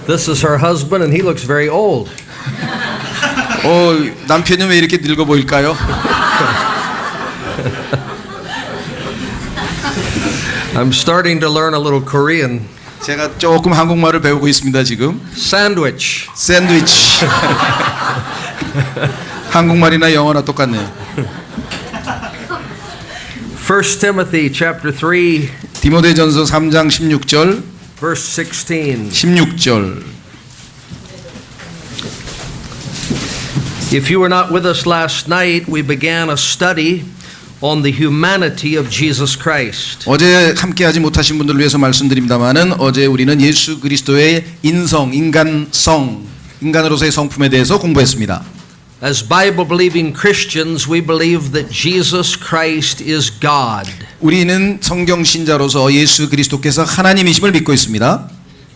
This is her husband and he looks very old. 남편이 왜 이렇게 늙어 보일까요? I'm starting to learn a little Korean. 제가 조금 한국말을 배우고 있습니다 지금. Sandwich. 샌드위치. 한국말이나 영어나 똑같네요. 1 Timothy chapter 3 디모데전서 3장 16절 verse 16. 16절. If you were not with us last night, we began a study on the humanity of Jesus Christ. 어제 함께하지 못하신 분들을 위해서 말씀드립니다마는 어제 우리는 예수 그리스도의 인성, 인간성, 인간으로서의 성품에 대해서 공부했습니다. As Bible-believing Christians, we believe that Jesus Christ is God. 우리는 성경 신자로서 예수 그리스도께서 하나님이심을 믿고 있습니다.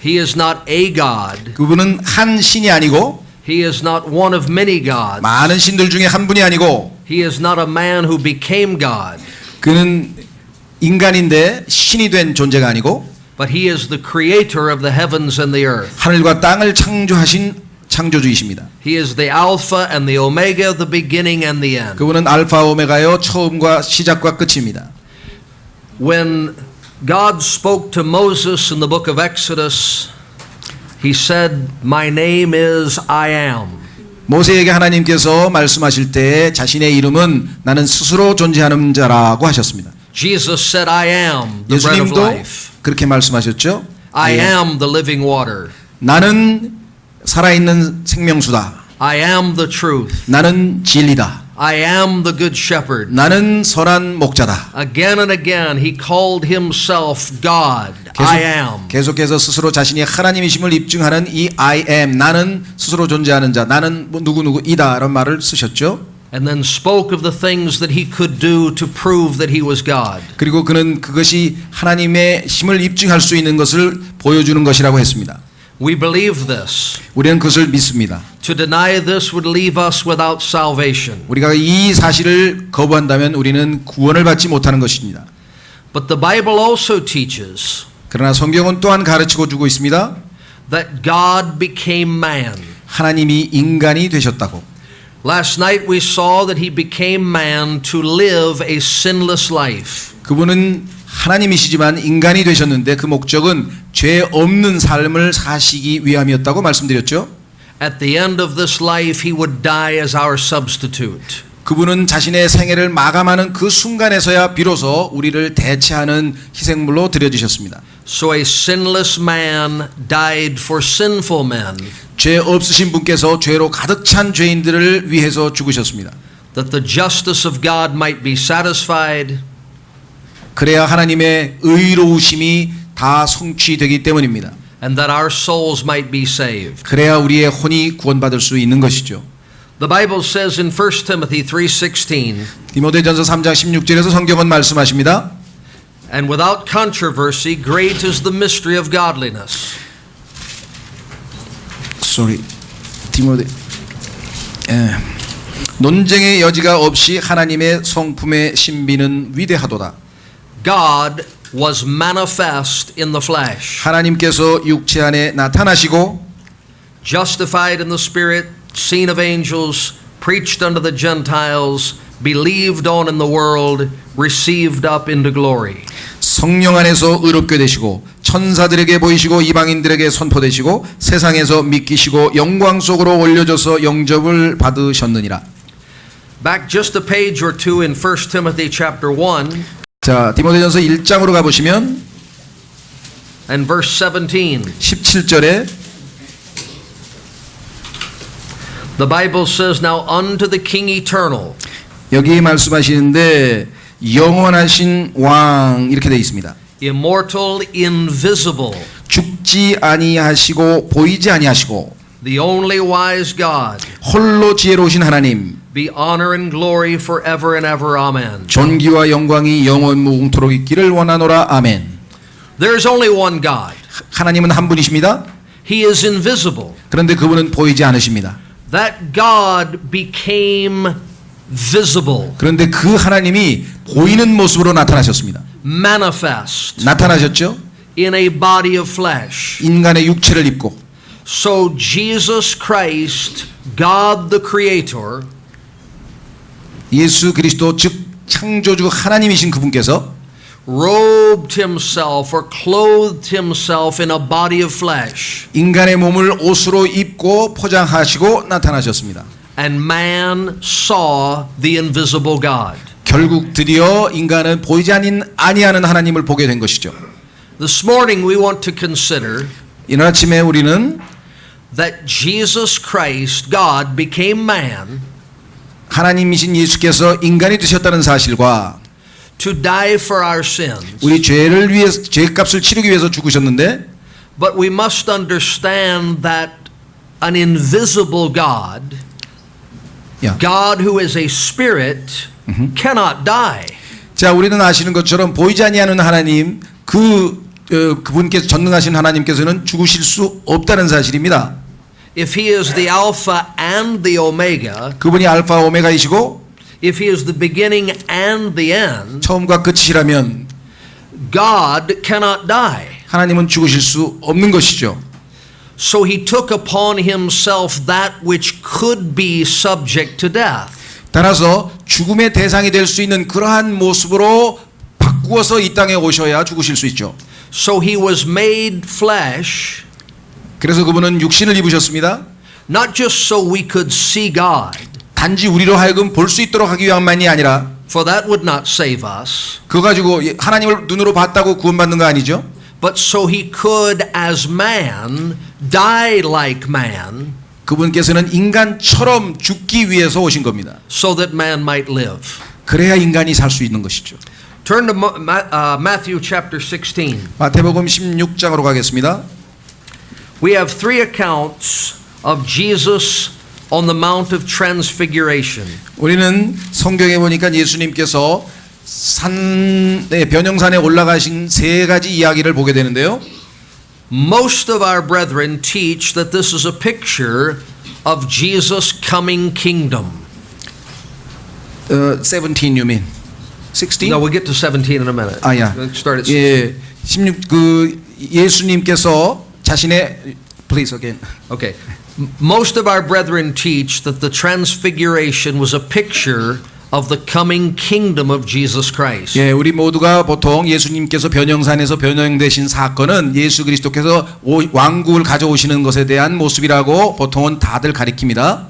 He is not a God. 그분은 한 신이 아니고 He is not one of many gods. 많은 신들 중에 한 분이 아니고 He is not a man who became God. 그는 인간인데 신이 된 존재가 아니고 But he is the creator of the heavens and the earth. 하늘과 땅을 창조하신 창조주이십니다. He is the Alpha and the Omega, the beginning and the end. 그분은 알파 오메가요 처음과 시작과 끝입니다. When God spoke to Moses in the book of Exodus, he said, "My name is I am." 모세에게 하나님께서 말씀하실 때 자신의 이름은 나는 스스로 존재하는 자라고 하셨습니다. Jesus said, "I am the bread of 예수님도 life. 그렇게 말씀하셨죠. I am the living water. 나는 살아있는 생명수다. I am the truth. 나는 진리다. I am the good shepherd." 나는 선한 목자다. Again and again he called himself God. I am. 계속해서 스스로 자신이 하나님이심을 입증하는 이 I am, 나는 스스로 존재하는 자, 나는 누구누구이다 라는 말을 쓰셨죠. And then spoke of the things that he could do to prove that he was God. 그리고 그는 그것이 하나님의 힘을 입증할 수 있는 것을 보여주는 것이라고 했습니다. We believe this. 우리는 그것을 믿습니다. To deny this would leave us without salvation. 우리가 이 사실을 거부한다면 우리는 구원을 받지 못하는 것입니다. But the Bible also teaches 그러나 성경은 또한 가르치고 주고 있습니다. that God became man. 하나님이 인간이 되셨다고. Last night we saw that he became man to live a sinless life. 그분은 하나님이시지만 인간이 되셨는데 그 목적은 죄 없는 삶을 사시기 위함이었다고 말씀드렸죠. At the end of this life he would die as our substitute. 그분은 자신의 생애를 마감하는 그 순간에서야 비로소 우리를 대체하는 희생물로 드려지셨습니다. So a sinless man died for sinful men. 죄 없으신 분께서 죄로 가득 찬 죄인들을 위해서 죽으셨습니다. That the justice of God might be satisfied. 그래야 하나님의 의로우심이 다 성취되기 때문입니다. And that our souls might be saved. 그래야 우리의 혼이 구원받을 수 있는 것이죠. The Bible says in 1 Timothy 3:16, 디모데전서 3장 16절에서 성경은 말씀하십니다. and without controversy, great is the mystery of godliness. 논쟁의 여지가 없이 하나님의 성품의 신비는 위대하도다. God was manifest in the flesh, 하나님께서 육체 안에 나타나시고 justified in the spirit, seen of angels, preached unto the Gentiles, believed on in the world, received up into glory. 성령 안에서 의롭게 되시고 천사들에게 보이시고 이방인들에게 선포되시고 세상에서 믿기시고 영광 속으로 올려져서 영접을 받으셨느니라. Back just a page or two in 1 Timothy chapter 1 자, 디모데전서 1장으로 가 보시면 and verse 17. 17절에 The Bible says, "Now unto the King eternal." 여기 말씀하시는데 영원하신 왕 이렇게 되어 있습니다. Immortal, invisible, 죽지 아니하시고 보이지 아니하시고 the only wise God, 홀로 지혜로우신 하나님 be honor and glory forever and ever. Amen. 존귀와 영광이 영원 무궁토록 있기를 원하노라. 아멘. There is only one God. 하나님은 한 분이십니다. He is invisible. 그런데 그분은 보이지 않으십니다. That God became visible, 그런데 그 하나님이 보이는 모습으로 나타나셨습니다. manifest 나타나셨죠? in a body of flesh. 인간의 육체를 입고 So Jesus Christ, God the Creator, 예수 그리스도 즉 창조주 하나님이신 그분께서 robed himself or clothed himself in a body of flesh, 인간의 몸을 옷으로 입고 포장하시고 나타나셨습니다. and man saw the invisible God. 결국 드디어 인간은 보이지 아니하는 하나님을 보게 된 것이죠. This morning we want to consider 이날 아침에 우리는 that Jesus Christ, God, became man 하나님이신 예수께서 인간이 되셨다는 사실과 to die for our sins. 우리 죄를 위해서 죄값을 치르기 위해서 죽으셨는데 But we must understand that an invisible God, 야. God who is a spirit, cannot die. 자, 우리는 아시는 것처럼 보이지 아니하는 하나님 그분께서 전능하신 하나님께서는 죽으실 수 없다는 사실입니다. If he is the Alpha and the Omega, 그분이 알파 오메가이시고 if he is the beginning and the end, 처음과 끝이라면 God cannot die. 하나님은 죽으실 수 없는 것이죠. So he took upon himself that which could be subject to death. 따라서 죽음의 대상이 될 수 있는 그러한 모습으로 바꾸어서 이 땅에 오셔야 죽으실 수 있죠. So he was made flesh, 그래서 그분은 육신을 입으셨습니다. not just so we could see God, 단지 우리로 하여금 볼 수 있도록 하기 위함만이 아니라 for that would not save us, 그거 가지고 하나님을 눈으로 봤다고 구원받는 거 아니죠. but so he could as man die like man, 그분께서는 인간처럼 죽기 위해서 오신 겁니다. so that man might live. 그래야 인간이 살 수 있는 것이죠. Turn to Matthew chapter 16. 마태복음 16장으로 가겠습니다. We have three accounts of Jesus on the Mount of Transfiguration. 우리는 성경에 보니까 예수님께서 변형산에 올라가신 세 가지 이야기를 보게 되는데요. Most of our brethren teach that this is a picture of Jesus' coming kingdom. 17 you mean? 16? No, we'll get to 17 in a minute. 야. Let's start at 예. 16 예수님께서 자신의 please again. Okay. Most of our brethren teach that the transfiguration was a picture of the coming kingdom of Jesus Christ. 예, 우리 모두가 보통 예수님께서 변형산에서 변형되신 사건은 예수 그리스도께서 왕국을 가져오시는 것에 대한 모습이라고 보통은 다들 가리킵니다.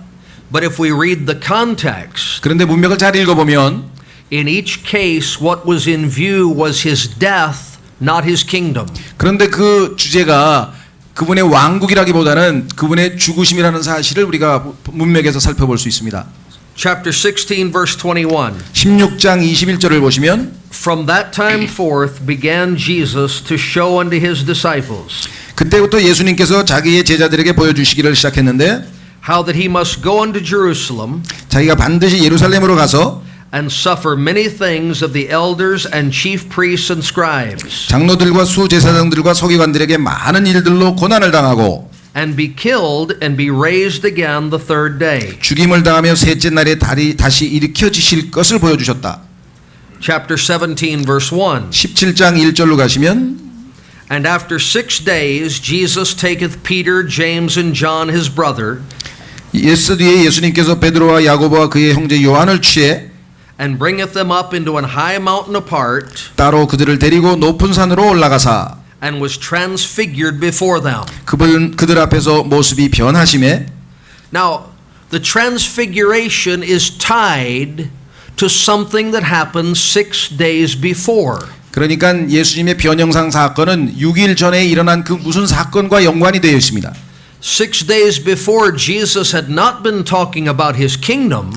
But if we read the context, 그런데 문맥을 잘 읽어보면 in each case what was in view was his death, not his kingdom. 그런데 그 주제가 그분의 왕국이라기보다는 그분의 죽으심이라는 사실을 우리가 문맥에서 살펴볼 수 있습니다. Chapter 16 verse 21. 16장 21절을 보시면 From that time forth began Jesus to show unto his disciples 그때부터 예수님께서 자기의 제자들에게 보여주시기를 시작했는데 how that he must go unto Jerusalem 자기가 반드시 예루살렘으로 가서 and suffer many things of the elders and chief priests and scribes 장로들과 수제사장들과 서기관들에게 많은 일들로 고난을 당하고 and be killed and be raised again the third day. 죽임을 당하며 셋째 날에 다시 일으켜지실 것을 보여주셨다. Chapter 17 verse 1. 17장 1절로 가시면 And after 6 days Jesus taketh Peter, James and John his brother 예수 뒤에 예수님께서 베드로와 야고보와 그의 형제 요한을 취해 and bringeth them up into an high mountain apart 따로 그들을 데리고 높은 산으로 올라가사 and was transfigured before them. 그들 앞에서 모습이 변하심에 Now, the transfiguration is tied to something that happened 6 days before. 그러니까 예수님의 변형상 사건은 6일 전에 일어난 그 무슨 사건과 연관이 되어 있습니다. 6 days before, Jesus had not been talking about his kingdom.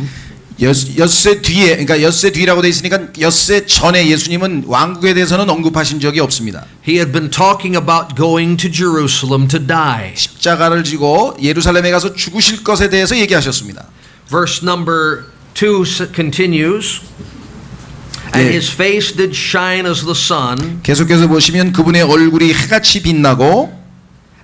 엿새 뒤에, 그러니까 엿새 뒤라고 되어 있으니까 엿새 전에 예수님은 왕국에 대해서는 언급하신 적이 없습니다. He had been talking about going to Jerusalem to die. 십자가를 지고 예루살렘에 가서 죽으실 것에 대해서 얘기하셨습니다. Verse number 2 continues. And his face did shine as the sun, 계속해서 보시면 그분의 얼굴이 해같이 빛나고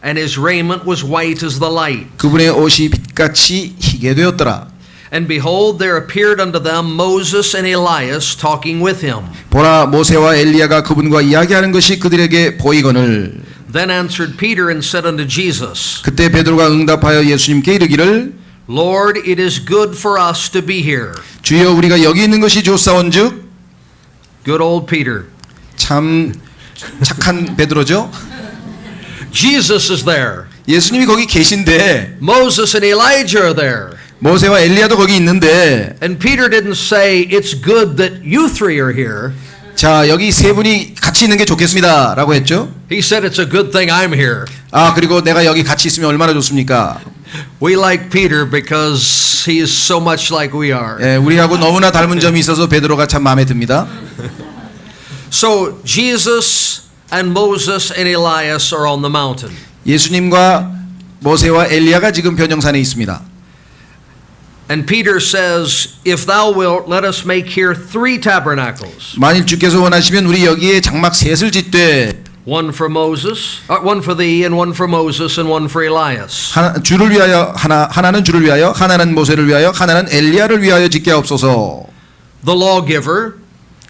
and his raiment was white as the light. 그분의 옷이 빛같이 희게 되었더라. And behold, there appeared unto them Moses and Elias talking with him. 보라 모세와 엘리야가 그분과 이야기하는 것이 그들에게 보이거늘 Then answered Peter and said unto Jesus, 그때 베드로가 응답하여 예수님께 이르기를 Lord, it is good for us to be here. 주여 우리가 여기 있는 것이 좋사온즉 Good old Peter. 참 착한 베드로죠. Jesus is there. 예수님이 거기 계신데 Moses and Elijah are there. 모세와 엘리야도 거기 있는데 And Peter didn't say, it's good that you three are here. 자 여기 세 분이 같이 있는 게 좋겠습니다 라고 했죠. He said, it's a good thing I'm here. 아 그리고 내가 여기 같이 있으면 얼마나 좋습니까. We like Peter because he is so much like we are. 예, 우리하고 너무나 닮은 점이 있어서 베드로가 참 마음에 듭니다. So Jesus and Moses and Elias are on the mountain. 예수님과 모세와 엘리야가 지금 변형산에 있습니다. And Peter says, if thou wilt, let us make here 3 tabernacles. 만일 주께서 원하시면 우리 여기에 장막 셋을 짓되 One for Moses, one for thee, and one for Moses, and one for Elias. 주를 위하여 하나는 주를 위하여 하나는 모세를 위하여 하나는 엘리야를 위하여 짓게 하옵소서. The lawgiver,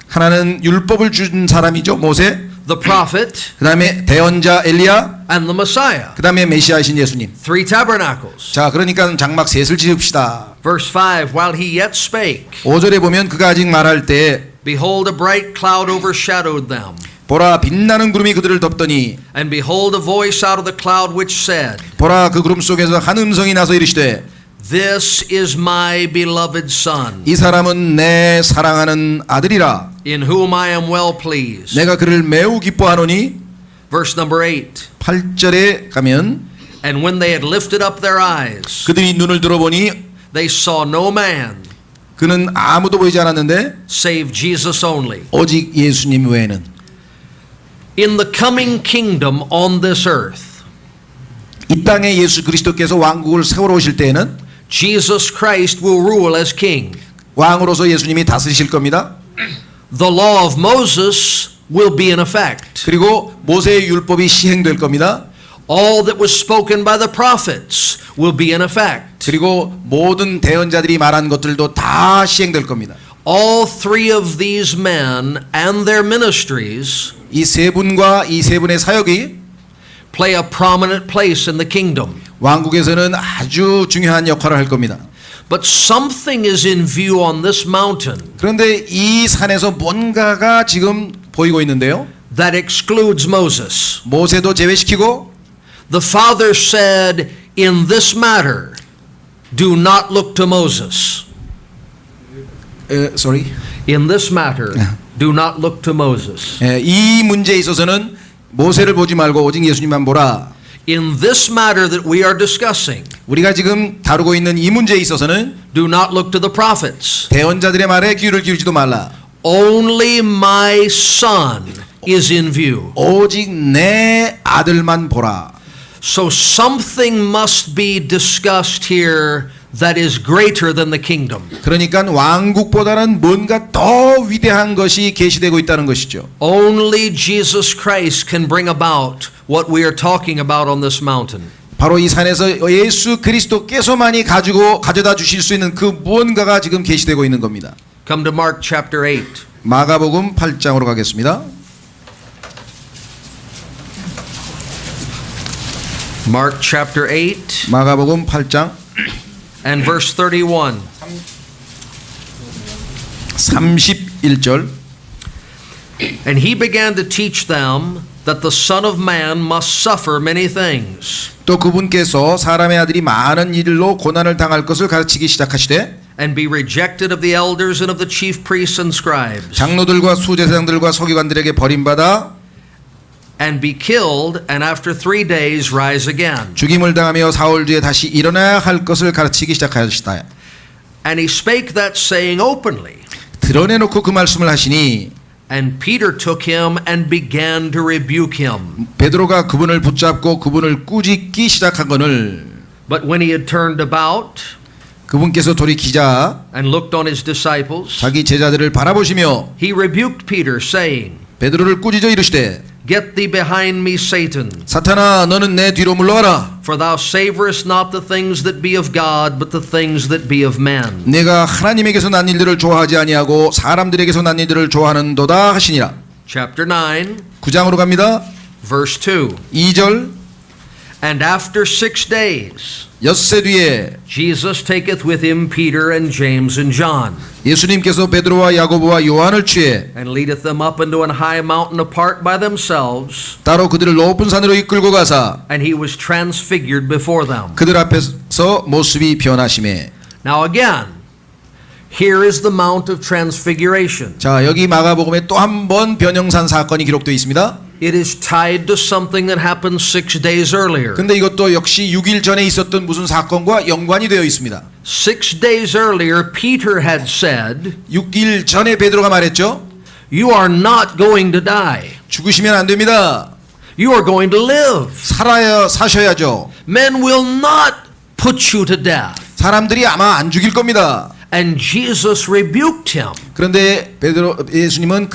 하나는 율법을 준 사람이죠 모세. the prophet, 그 다음에 대언자 엘리야. and the Messiah. 그 다음에 메시아이신 예수님. 3 tabernacles. 자 그러니까 장막 셋을 지읍시다. Verse 5, while he yet spake, 5절에 보면 그가 아직 말할 때 behold, a bright cloud overshadowed them. 보라 빛나는 구름이 그들을 덮더니 And behold, a voice out of the cloud which said, 보라 그 구름 속에서 한 음성이 나서 이르시되 This is my beloved son, 이 사람은 내 사랑하는 아들이라 in whom I am well pleased. 내가 그를 매우 기뻐하노니. Verse number 8, 8절에 가면 and when they had lifted up their eyes, 그들이 눈을 들어보니 they saw no man 그는 아무도 보이지 않았는데 save Jesus only. 오직 예수님 외에는. In the coming kingdom on this earth, 이 땅에 예수 그리스도께서 왕국을 세우러 오실 때에는 Jesus Christ will rule as king. 왕으로서 예수님이 다스리실 겁니다. The law of Moses will be in effect. 그리고 모세의 율법이 시행될 겁니다. All that was spoken by the prophets will be in effect. 그리고 모든 대언자들이 말한 것들도 다 시행될 겁니다. All 3 of these men and their ministries 이 세 분과 이 세 분의 사역이 play a prominent place in the kingdom. 왕국에서는 아주 중요한 역할을 할 겁니다. But something is in view on this mountain 그런데 이 산에서 뭔가가 지금 보이고 있는데요. that excludes Moses. 모세도 제외시키고 The Father said, in this matter, do not look to Moses. sorry. In this matter, do not look to Moses. 이 문제에 있어서는 모세를 보지 말고 오직 예수님만 보라. In this matter that we are discussing, 우리가 지금 다루고 있는 이 문제에 있어서는 do not look to the prophets. 대언자들의 말에 귀를 기울이지도 말라. Only my son is in view. 오직 내 아들만 보라. So something must be discussed here that is greater than the kingdom. 그러니까 왕국보다는 뭔가 더 위대한 것이 계시되고 있다는 것이죠. Only Jesus Christ can bring about what we are talking about on this mountain. 바로 이 산에서 예수 그리스도께서만이 가져다 주실 수 있는 그 무언가가 지금 계시되고 있는 겁니다. Come to Mark chapter 8. 마가복음 8장으로 가겠습니다. Mark chapter 8 마가복음 8장 and verse 31. 31절. And he began to teach them that the Son of Man must suffer many things 또 그분께서 사람의 아들이 많은 일로 고난을 당할 것을 가르치기 시작하시되 and be rejected of the elders and of the chief priests and scribes 장로들과 수제사장들과 서기관들에게 버림받아 and be killed and after 3 days rise again. 죽임을 당하며 사흘 뒤에 다시 일어나야 할 것을 가르치기 시작하시다. And he spake that saying openly. 드러내놓고 그 말씀을 하시니 And Peter took him and began to rebuke him. 베드로가 그분을 붙잡고 그분을 꾸짖기 시작하거늘 But when he had turned about 그분께서 돌이키자 and looked on his disciples, 자기 제자들을 바라보시며 he rebuked Peter, saying, 베드로를 꾸짖어 이르시되 Get thee behind me, Satan, 사탄아 너는 내 뒤로 물러가라. for thou savorest not the things that be of God, but the things that be of men. 내가 하나님에게서 난 일들을 좋아하지 아니하고 사람들에게서 난 일들을 좋아하는도다 하시니라. Chapter 9, 9장으로 갑니다. Verse 2. 2절 And after 6 days, 엿새 뒤에 Jesus taketh with him Peter and James and John, 예수님께서 베드로와 야고보와 요한을 취해 and leadeth them up into an high mountain apart by themselves, 따로 그들을 높은 산으로 이끌고 가사 and he was transfigured before them. 그들 앞에서 모습이 변하심에. Now again, here is the Mount of Transfiguration. 자, 여기 마가복음에 또 한 번 변형산 사건이 기록되어 있습니다. It is tied to something that happened 6 days earlier. 근데 이것도 역시 6일 전에 있었던 무슨 사건과 연관이 되어 있습니다. 6 days earlier, Peter had said, 6일 전에 베드로가 말했죠. "You are not going to die. 죽으시면 안 됩니다. You are going to live. 사셔야죠. Men will not put you to death." 사람들이 아마 안 죽일 겁니다. And Jesus rebuked him. 그런데 예수님은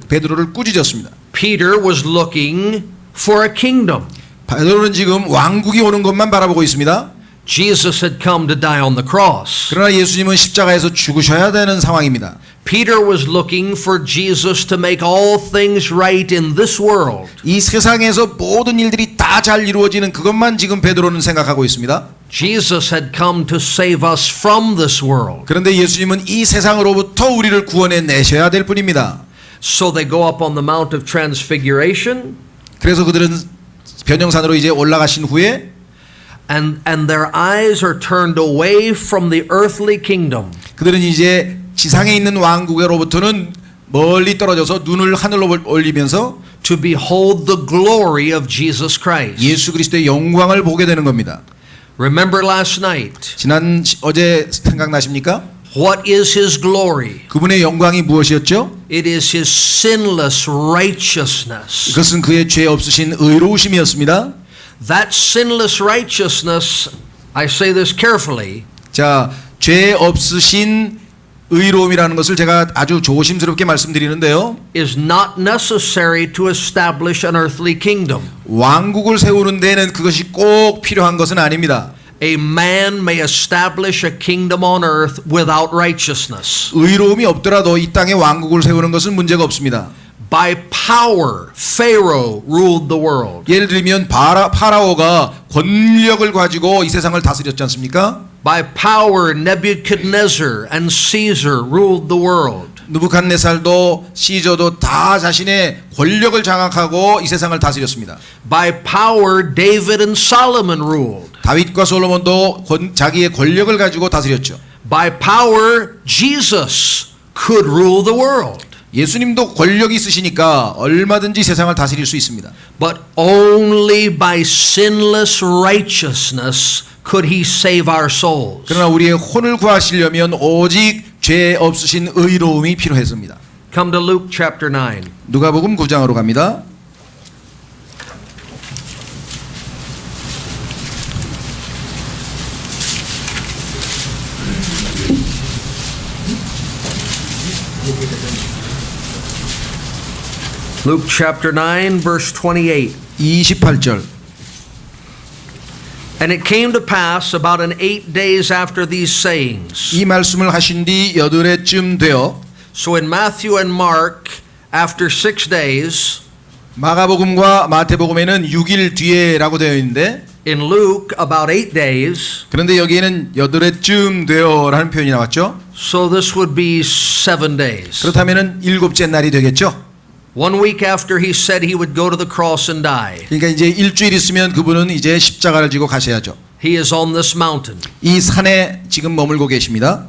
베드로를 꾸짖었습니다. Peter was looking for a kingdom. 베드로는 지금 왕국이 오는 것만 바라보고 있습니다. Jesus had come to die on the cross. 그러나 예수님은 십자가에서 죽으셔야 되는 상황입니다. Peter was looking for Jesus to make all things right in this world. 이 세상에서 모든 일들이 다 잘 이루어지는 그것만 지금 베드로는 생각하고 있습니다. Jesus had come to save us from this world. 그런데 예수님은 이 세상으로부터 우리를 구원해 내셔야 될 뿐입니다. So they go up on the Mount of Transfiguration, 그래서 그들은 변형산으로 이제 올라가신 후에 and their eyes are turned away from the earthly kingdom. 그들은 이제 지상에 있는 왕국으로부터는 멀리 떨어져서 눈을 하늘로 올리면서 To behold the glory of Jesus Christ. 예수 그리스도의 영광을 보게 되는 겁니다. Remember last night, 어제 생각나십니까? what is his glory? 그분의 영광이 무엇이었죠? It is his sinless righteousness. 그것은 그의 죄 없으신 의로우심이었습니다. That sinless righteousness, I say this carefully, 자, 죄 없으신 의로움이라는 것을 제가 아주 조심스럽게 말씀드리는데요. is not necessary to establish an earthly kingdom. 왕국을 세우는 데는 그것이 꼭 필요한 것은 아닙니다. A man may establish a kingdom on earth without righteousness. 의로움이 없더라도 이 땅에 왕국을 세우는 것은 문제가 없습니다. By power, Pharaoh ruled the world. 예를 들면 파라오가 권력을 가지고 이 세상을 다스렸지 않습니까? By power, Nebuchadnezzar and Caesar ruled the world. 느부갓네살도 시저도 다 자신의 권력을 장악하고 이 세상을 다스렸습니다. By power, David and Solomon ruled. 다윗과 솔로몬도 자기의 권력을 가지고 다스렸죠. By power, Jesus could rule the world. 예수님도 권력이 있으시니까 얼마든지 세상을 다스릴 수 있습니다. But only by sinless righteousness could he save our souls. 그러나 우리의 혼을 구하시려면 오직 죄 없으신 의로움이 필요했습니다. Come to Luke chapter 9. 누가복음 9장으로 갑니다. Luke chapter 9 verse 28. 28절. And it came to pass about 8 days after these sayings. 이 말씀을 하신 뒤 여드레쯤 되어 So in Matthew and Mark, after 6 days, 마가복음과 마태복음에는 6일 뒤에라고 되어 있는데 in Luke about 8 days, 그런데 여기에는 여드레쯤 되어라는 표현이 나왔죠. so this would be 7 days. 그렇다면은 일곱째 날이 되겠죠. 1 week after he said he would go to the cross and die. 그러니까 이제 일주일 있으면 그분은 이제 십자가를 지고 가셔야죠. He is on this mountain. 이 산에 지금 머물고 계십니다.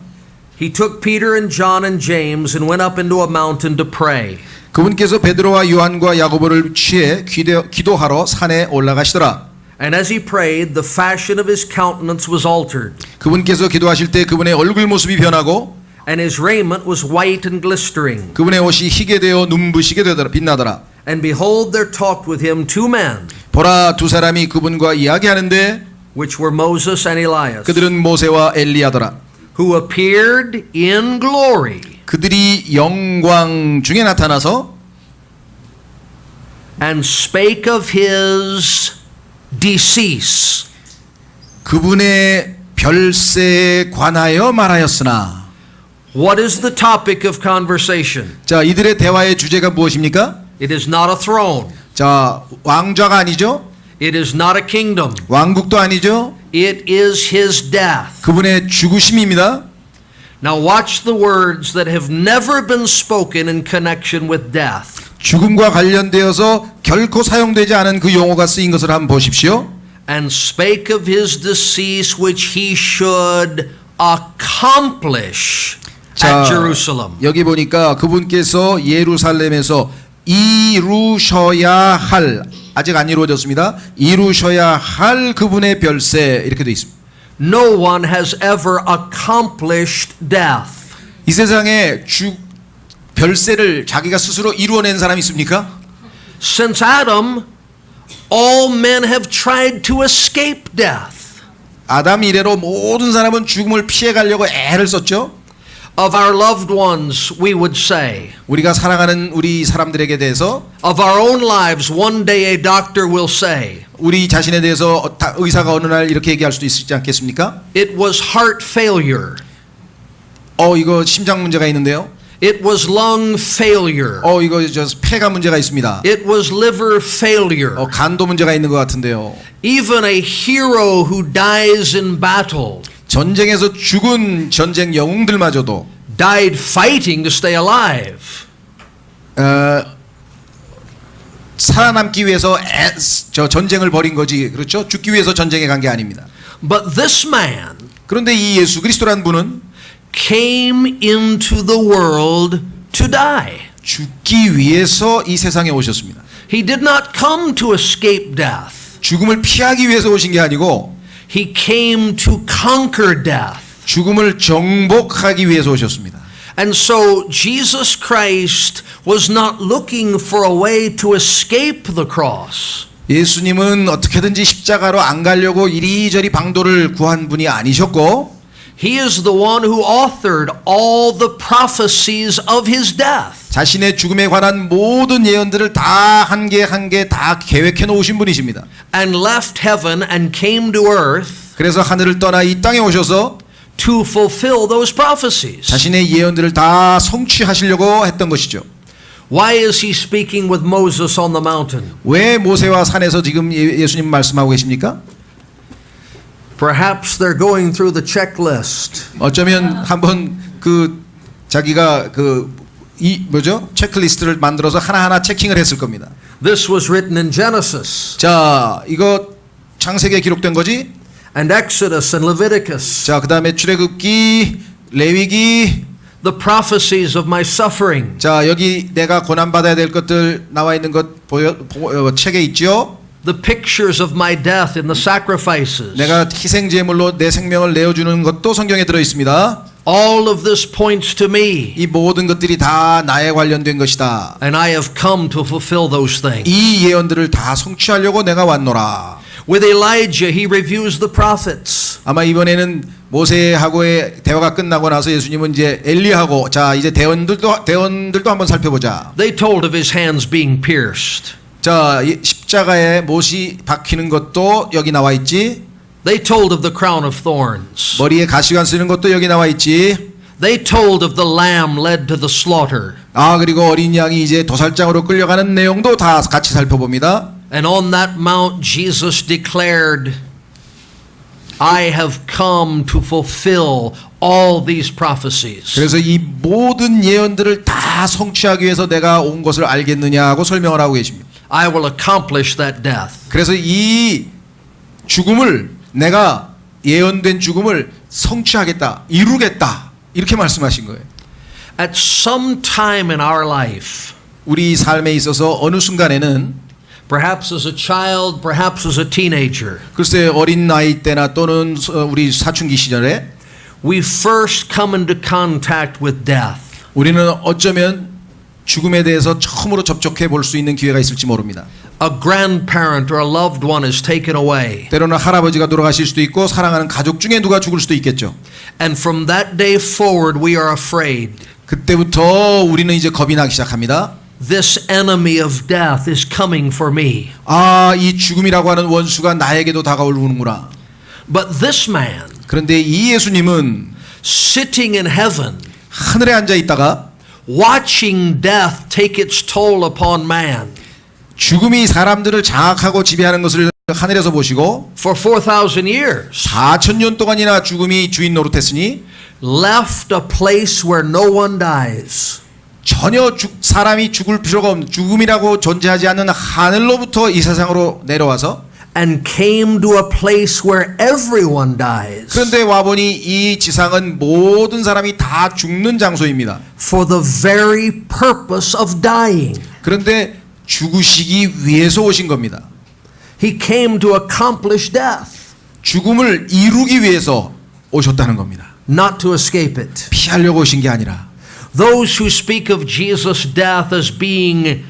He took Peter and John and James and went up into a mountain to pray. 그분께서 베드로와 요한과 야고보를 취해 기도하러 산에 올라가시더라. And as he prayed, the fashion of his countenance was altered, 그분께서 기도하실 때 그분의 얼굴 모습이 변하고 and his raiment was white and glistering. 그분의 옷이 희게 되어 눈부시게 되더라 빛나더라. And behold, there talked with him 2 men, 보라 두 사람이 그분과 이야기하는데 which were Moses and Elias, 그들은 모세와 엘리야더라. who appeared in glory 그들이 영광 중에 나타나서 and spake of his decease. 그분의 별세에 관하여 말하였으나. What is the topic of conversation? 자, 이들의 대화의 주제가 무엇입니까? It is not a throne. 자, 왕좌가 아니죠? It is not a kingdom. 왕국도 아니죠? It is his death. 그분의 죽으심입니다. Now watch the words that have never been spoken in connection with death. 죽음과 관련되어서 결코 사용되지 않은 그 용어가 쓰인 것을 한번 보십시오. And spake of his decease which he should accomplish at Jerusalem. 여기 보니까 그분께서 예루살렘에서 이루셔야 할, 아직 안 이루어졌습니다. 이루셔야 할 그분의 별세, 이렇게 되어 있습니다. No one has ever accomplished death. 이 세상에 별세를 자기가 스스로 이루어낸 사람이 있습니까? Since Adam, all men have tried to escape death. 아담 이래로 모든 사람은 죽음을 피해 가려고 애를 썼죠. Of our loved ones, we would say. 우리가 사랑하는 우리 사람들에게 대해서, Of our own lives, one day a doctor will say. 우리 자신에 대해서 의사가 어느 날 이렇게 얘기할 수도 있지 않겠습니까? It was heart failure. 이거 심장 문제가 있는데요. It was lung failure. 이거 폐가 문제가 있습니다. It was liver failure. 간도 문제가 있는 것 같은데요. Even a hero who dies in battle 전쟁에서 죽은 전쟁 영웅들마저도 died fighting to stay alive. 살아남기 위해서 전쟁을 벌인 거지, 그렇죠? 죽기 위해서 전쟁에 간 게 아닙니다. But this man 그런데 이 예수 그리스도라는 분은 came into the world to die. 죽기 위해서 이 세상에 오셨습니다. He did not come to escape death. 죽음을 피하기 위해서 오신 게 아니고 He came to conquer death. 죽음을 정복하기 위해서 오셨습니다. And so Jesus Christ was not looking for a way to escape the cross. 예수님은 어떻게든지 십자가로 안 가려고 이리저리 방도를 구한 분이 아니셨고, He is the one who authored all the prophecies of his death. 자신의 죽음에 관한 모든 예언들을 다 한 개 한 개 다 계획해 놓으신 분이십니다. And left heaven and came to earth 그래서 하늘을 떠나 이 땅에 오셔서 to fulfill those prophecies. 자신의 예언들을 다 성취하시려고 했던 것이죠. Why is he speaking with Moses on the mountain? 왜 모세와 산에서 지금 예수님 말씀하고 계십니까? Perhaps they're going through the checklist. 어쩌면 한번 자기가 체크리스트를 만들어서 하나하나 체킹을 했을 겁니다. This was written in Genesis 자, 이거 창세기에 기록된 거지? and Exodus and Leviticus. 자, 그다음에 출애굽기, 레위기. The prophecies of my suffering. 자, 여기 내가 고난 받아야 될 것들 나와 있는 것 책에 있죠? The pictures of my death in the sacrifices. 내가 희생 제물로 내 생명을 내어 주는 것도 성경에 들어 있습니다. All of this points to me. 이 모든 것들이 다 나에 관련된 것이다. And I have come to fulfill those things. 이 예언들을 다 성취하려고 내가 왔노라. With Elijah, he reviews the prophets. 아마 이번에는 모세하고의 대화가 끝나고 나서 예수님은 이제 엘리하고 자 이제 대원들도 한번 살펴보자. They told of his hands being pierced. 자, 십자가에 못이 박히는 것도 여기 나와 있지. They told of the crown of thorns. 머리에 가시관 쓰는 것도 여기 나와 있지. They told of the lamb led to the slaughter. 그리고 어린 양이 이제 도살장으로 끌려가는 내용도 다 같이 살펴봅니다. And on that mount Jesus declared, I have come to fulfill all these prophecies. 그래서 이 모든 예언들을 다 성취하기 위해서 내가 온 것을 알겠느냐고 설명을 하고 계십니다. I will accomplish that death. 그래서 이 죽음을 내가 예언된 죽음을 성취하겠다, 이루겠다 이렇게 말씀하신 거예요. At some time in our life, 우리 삶에 있어서 어느 순간에는 perhaps as a child, perhaps as a teenager, 글쎄 어린 나이 때나 또는 우리 사춘기 시절에 we first come into contact with death. 우리는 어쩌면 죽음에 대해서 처음으로 접촉해 볼 수 있는 기회가 있을지 모릅니다. A grandparent or a loved one is taken away. 때로는 할아버지가 돌아가실 수도 있고 사랑하는 가족 중에 누가 죽을 수도 있겠죠. And from that day forward we are afraid. 그때부터 우리는 이제 겁이 나기 시작합니다. This enemy of death is coming for me. 이 죽음이라고 하는 원수가 나에게도 다가오는구나. But this man, 그런데 이 예수님은 sitting in heaven, 하늘에 앉아 있다가 watching death take its toll upon man, 죽음이 사람들을 장악하고 지배하는 것을 하늘에서 보시고 for 4,000 years, 4,000년 동안이나 죽음이 주인 노릇했으니 left a place where no one dies. 전혀 사람이 죽을 필요가 없는 죽음이라고 존재하지 않는 하늘로부터 이 세상으로 내려와서 And came to a place where everyone dies 그런데 와보니 이 지상은 모든 사람이 다 죽는 장소입니다. for the very purpose of dying. 그런데 죽으시기 위해서 오신 겁니다. He came to accomplish death, 죽음을 이루기 위해서 오셨다는 겁니다. not to escape it. 피하려고 오신 게 아니라 Those who speak of Jesus' death as being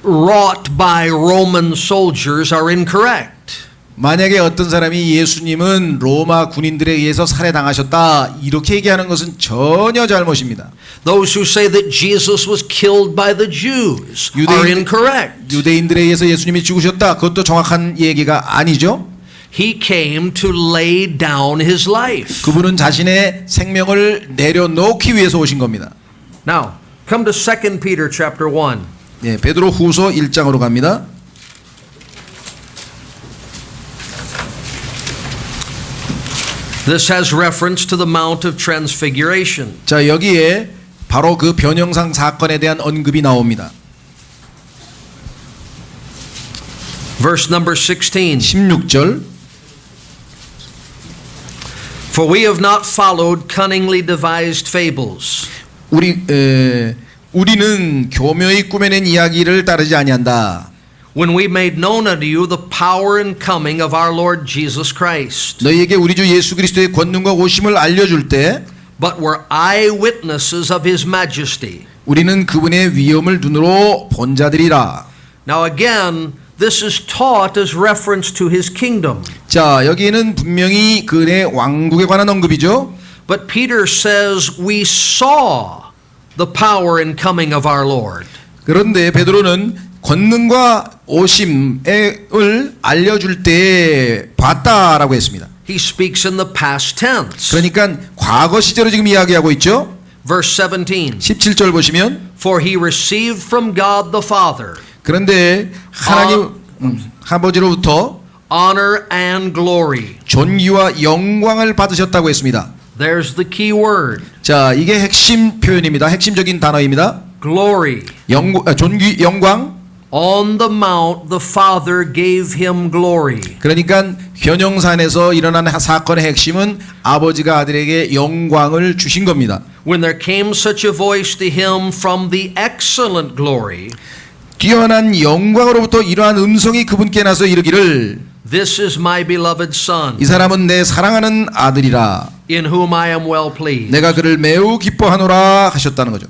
wrought by Roman soldiers are incorrect. 만약에 어떤 사람이 예수님은 로마 군인들에 의해서 살해당하셨다 이렇게 얘기하는 것은 전혀 잘못입니다. Those who say that Jesus was killed by the Jews are incorrect. 유대인들에 의해서 예수님이 죽으셨다 그것도 정확한 얘기가 아니죠. He came to lay down his life. 그분은 자신의 생명을 내려놓기 위해서 오신 겁니다. Now, come to 2 Peter chapter 1. 예, 베드로 후서 1장으로 갑니다. This has reference to the Mount of Transfiguration. 자, 여기에 바로 그 변형상 사건에 대한 언급이 나옵니다. Verse number 16. 16절 For we have not followed cunningly devised fables. 우리는 교묘히 꾸며낸 이야기를 따르지 아니한다. When we made known unto you the power and coming of our Lord Jesus Christ, 너희에게 우리 주 예수 그리스도의 권능과 오심을 알려줄 때 but were eyewitnesses of his majesty. 우리는 그분의 위엄을 눈으로 본 자들이라. Now again, this is taught as reference to his kingdom. 자, 여기에는 분명히 그의 왕국에 관한 언급이죠. But Peter says we saw the power and coming of our Lord. 그런데 베드로는 권능과 오심을 알려줄 때 봤다라고 했습니다. He speaks in the past tense. 그러니까 과거 시제로 지금 이야기하고 있죠. Verse 17. 17절 보시면 For he received from God the Father 그런데 하나님 아버지로부터 honor and glory. 존귀와 영광을 받으셨다고 했습니다. There's the key word. 자, 이게 핵심 표현입니다. 핵심적인 단어입니다. Glory. 존귀, 영광. On the mount the Father gave him glory. 그러니까 변형산에서 일어난 사건의 핵심은 아버지가 아들에게 영광을 주신 겁니다. When there came such a voice to him from the excellent glory, 뛰어난 영광으로부터 이러한 음성이 그분께 나서 이르기를 This is my beloved Son, 이 사람은 내 사랑하는 아들이라 in whom I am well pleased. 내가 그를 매우 기뻐하노라 하셨다는 거죠.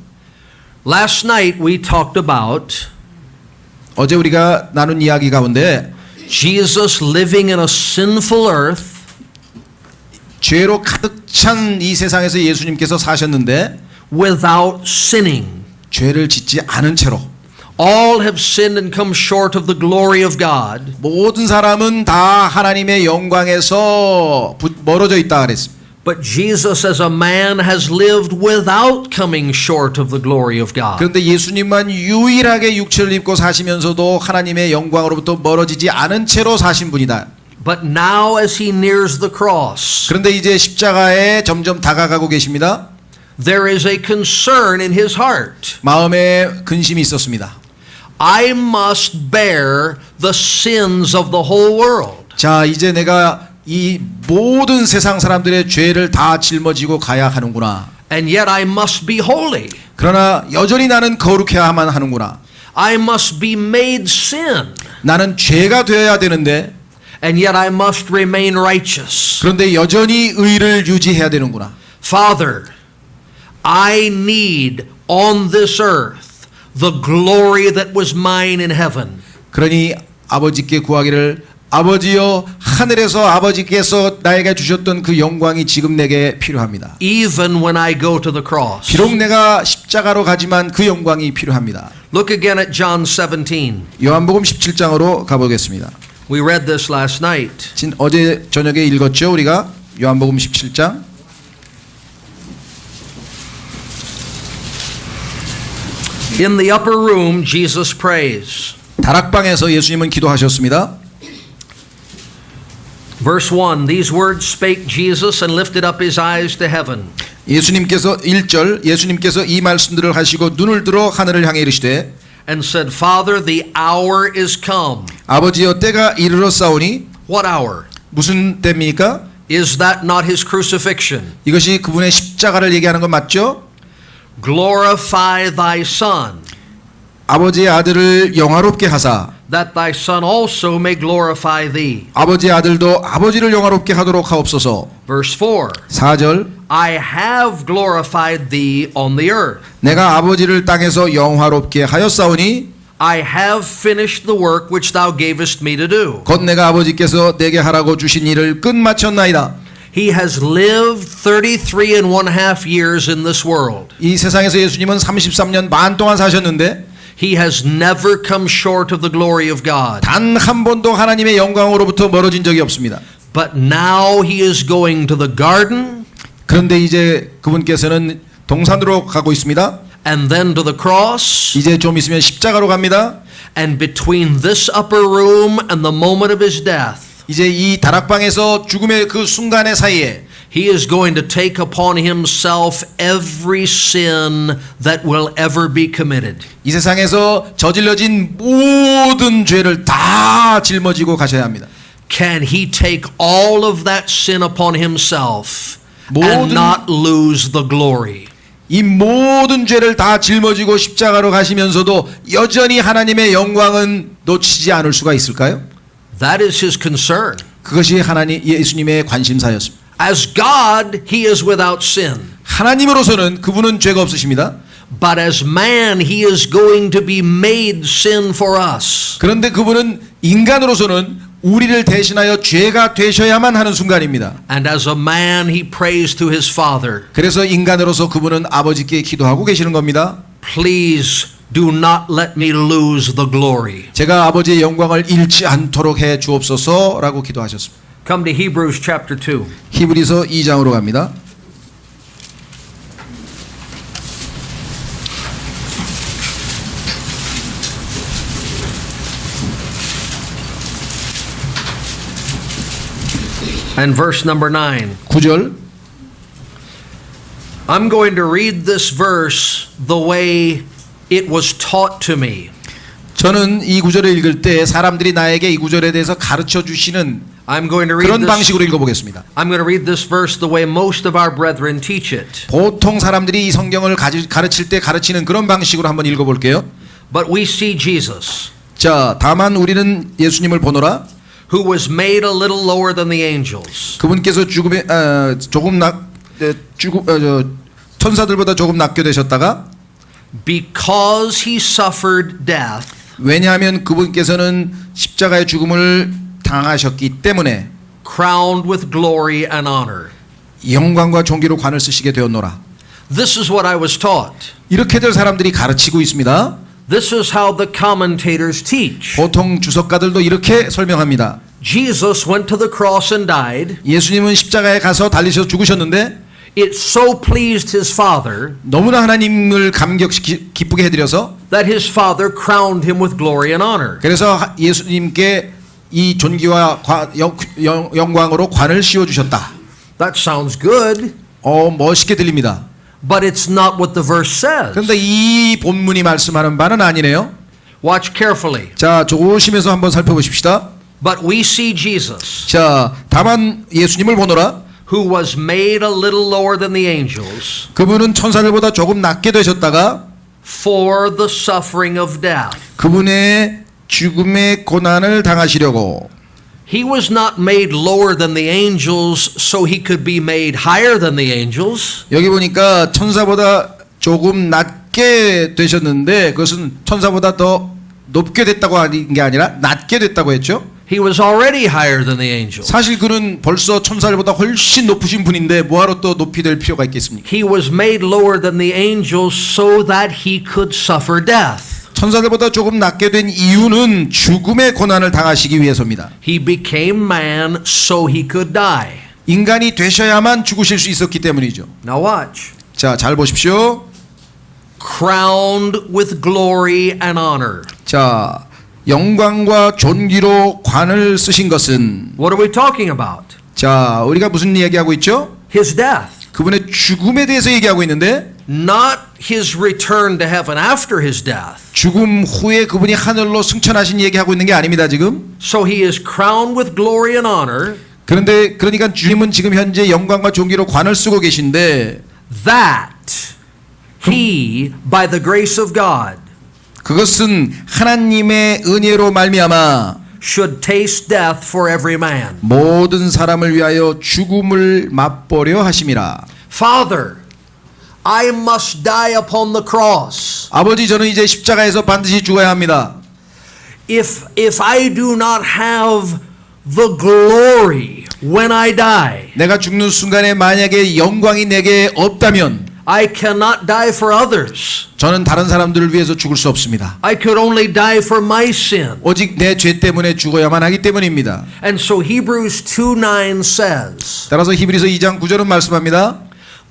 Last night we talked about 어제 우리가 나눈 이야기 가운데 Jesus living in a sinful earth, 죄로 가득 찬 이 세상에서 예수님께서 사셨는데 without sinning. 죄를 짓지 않은 채로 All have sinned and come short of the glory of God. 모든 사람은 다 하나님의 영광에서 멀어져 있다 그랬습니다. But Jesus as a man has lived without coming short of the glory of God. 그런데 예수님만 유일하게 육체를 입고 사시면서도 하나님의 영광으로부터 멀어지지 않은 채로 사신 분이다. But now as he nears the cross, 그런데 이제 십자가에 점점 다가가고 계십니다. there is a concern in his heart. 마음에 근심이 있었습니다. I must bear the sins of the whole world. 자, 이제 내가 이 모든 세상 사람들의 죄를 다 짊어지고 가야 하는구나. And yet I must be holy. 그러나 여전히 나는 거룩해야만 하는구나. I must be made sin. 나는 죄가 되어야 되는데 And yet I must remain righteous. 그런데 여전히 의를 유지해야 되는구나. Father, I need on this earth the glory that was mine in heaven. 그러니 아버지께 구하기를 아버지여 하늘에서 아버지께서 나에게 주셨던 그 영광이 지금 내게 필요합니다. Even when I go to the cross. 비록 내가 십자가로 가지만 그 영광이 필요합니다. Look again at John 17. 요한복음 17장으로 가보겠습니다. We read this last night. 어제 저녁에 읽었죠 우리가 요한복음 17장. In the upper room, Jesus prays. 다락방에서 예수님은 기도하셨습니다. Verse 1, these words spake Jesus and lifted up his eyes to heaven. 예수님께서 1절 예수님께서 이 말씀들을 하시고 눈을 들어 하늘을 향해 이르시되 And said, Father, the hour is come. 아버지여 때가 이르렀사오니 What hour? 무슨 때입니까? Is that not his crucifixion? 이것이 그분의 십자가를 얘기하는 건 맞죠? Glorify thy Son, 아버지의 아들을 영화롭게 하사 that thy Son also may glorify thee. 아버지의 아들도 아버지를 영화롭게 하도록 하옵소서. Verse 4, 4절 I have glorified thee on the earth. 내가 아버지를 땅에서 영화롭게 하였사오니 I have finished the work which thou gavest me to do. 곧 내가 아버지께서 내게 하라고 주신 일을 끝마쳤나이다. He has lived 33 and one half years in this world. 이 세상에서 예수님은 33년 반 동안 사셨는데 He has never come short of the glory of God. 단 한 번도 하나님의 영광으로부터 멀어진 적이 없습니다. But now he is going to the garden 그런데 이제 그분께서는 동산으로 가고 있습니다. and then to the cross. 이제 좀 있으면 십자가로 갑니다. And between this upper room and the moment of his death, 이제 이 다락방에서 죽음의 그 순간의 사이에 he is going to take upon himself every sin that will ever be committed. 이 세상에서 저질러진 모든 죄를 다 짊어지고 가셔야 합니다. Can he take all of that sin upon himself and 모든- not lose the glory? 이 모든 죄를 다 짊어지고 십자가로 가시면서도 여전히 하나님의 영광은 놓치지 않을 수가 있을까요? That is his concern. 그것이 하나님 예수님의 관심사였습니다. As God, he is without sin. 하나님으로서는 그분은 죄가 없으십니다. But as man, he is going to be made sin for us. 그런데 그분은 인간으로서는 우리를 대신하여 죄가 되셔야만 하는 순간입니다. And as a man, he prays to his Father, 그래서 인간으로서 그분은 아버지께 기도하고 계시는 겁니다. please do not let me lose the glory. 제가 아버지의 영광을 잃지 않도록 해 주옵소서라고 기도하셨습니다. Come to Hebrews chapter 2. 히브리서 2장으로 갑니다. And verse number 9. 9절 I'm going to read this verse the way it was taught to me. 저는 이 구절을 읽을 때 사람들이 나에게 이 구절에 대해서 가르쳐 주시는 I'm going to read 그런 this, 방식으로 읽어보겠습니다. I'm going to read this verse the way most of our brethren teach it. 보통 사람들이 이 성경을 가르칠 때 가르치는 그런 방식으로 한번 읽어볼게요. But we see Jesus, 자, 다만 우리는 예수님을 보노라. who was made a little lower than the angels, 그분께서 천사들보다 조금 낮게 되셨다가 because he suffered death, 왜냐하면 그분께서는 십자가의 죽음을 당하셨기 때문에 crowned with glory and honor. 영광과 존귀로 관을 쓰시게 되었노라. This is what I was taught. 이렇게들 사람들이 가르치고 있습니다. This is how the commentators teach. 보통 주석가들도 이렇게 설명합니다. Jesus went to the cross and died. 예수님은 십자가에 가서 달리셔서 죽으셨는데 It so pleased his Father 너무나 하나님을 기쁘게 해드려서 that his Father crowned him with glory and honor. 그래서 예수님께 이 존귀와 영광으로 관을 씌워주셨다. That sounds good, 멋있게 들립니다. but it's not what the verse says. 그런데 이 본문이 말씀하는 바는 아니네요. Watch carefully. 자, 조심해서 한번 살펴보십시다. But we see Jesus, 자, 다만 예수님을 보노라. who was made a little lower than the angels 그분은 천사들보다 조금 낮게 되셨다가 for the suffering of death. 그분의 죽음의 고난을 당하시려고 He was not made lower than the angels so he could be made higher than the angels. 여기 보니까 천사보다 조금 낮게 되셨는데 그것은 천사보다 더 높게 됐다고 하는 게 아니라 낮게 됐다고 했죠. He was already higher than the angels. 사실 그는 벌써 천사들보다 훨씬 높으신 분인데 뭐하러 또 높이 될 필요가 있겠습니까? He was made lower than the angels so that he could suffer death. 천사들보다 조금 낮게 된 이유는 죽음의 고난을 당하시기 위해서입니다. He became man so he could die. 인간이 되셔야만 죽으실 수 있었기 때문이죠. Now watch. 자, 잘 보십시오. Crowned with glory and honor. 자, 영광과 존귀로 관을 쓰신 것은 What are we talking about? 자, 우리가 무슨 이야기하고 있죠? His death. 그분의 죽음에 대해서 얘기하고 있는데 Not his return to heaven after his death. 죽음 후에 그분이 하늘로 승천하신 얘기하고 있는 게 아닙니다, 지금. So he is crowned with glory and honor. 그런데 그러니까 주님은 지금 현재 영광과 존귀로 관을 쓰고 계신데 That he, by the grace of God, 그것은 하나님의 은혜로 말미암아 should taste death for every man. 모든 사람을 위하여 죽음을 맛보려 하심이라. Father, I must die upon the cross. 아버지, 저는 이제 십자가에서 반드시 죽어야 합니다. If I do not have the glory when I die, 내가 죽는 순간에 만약에 영광이 내게 없다면 I cannot die for others. 저는 다른 사람들을 위해서 죽을 수 없습니다. I could only die for my sin. 오직 내 죄 때문에 죽어야만 하기 때문입니다. And so Hebrews 2:9 says 따라서 히브리서 2장 9절은 말씀합니다.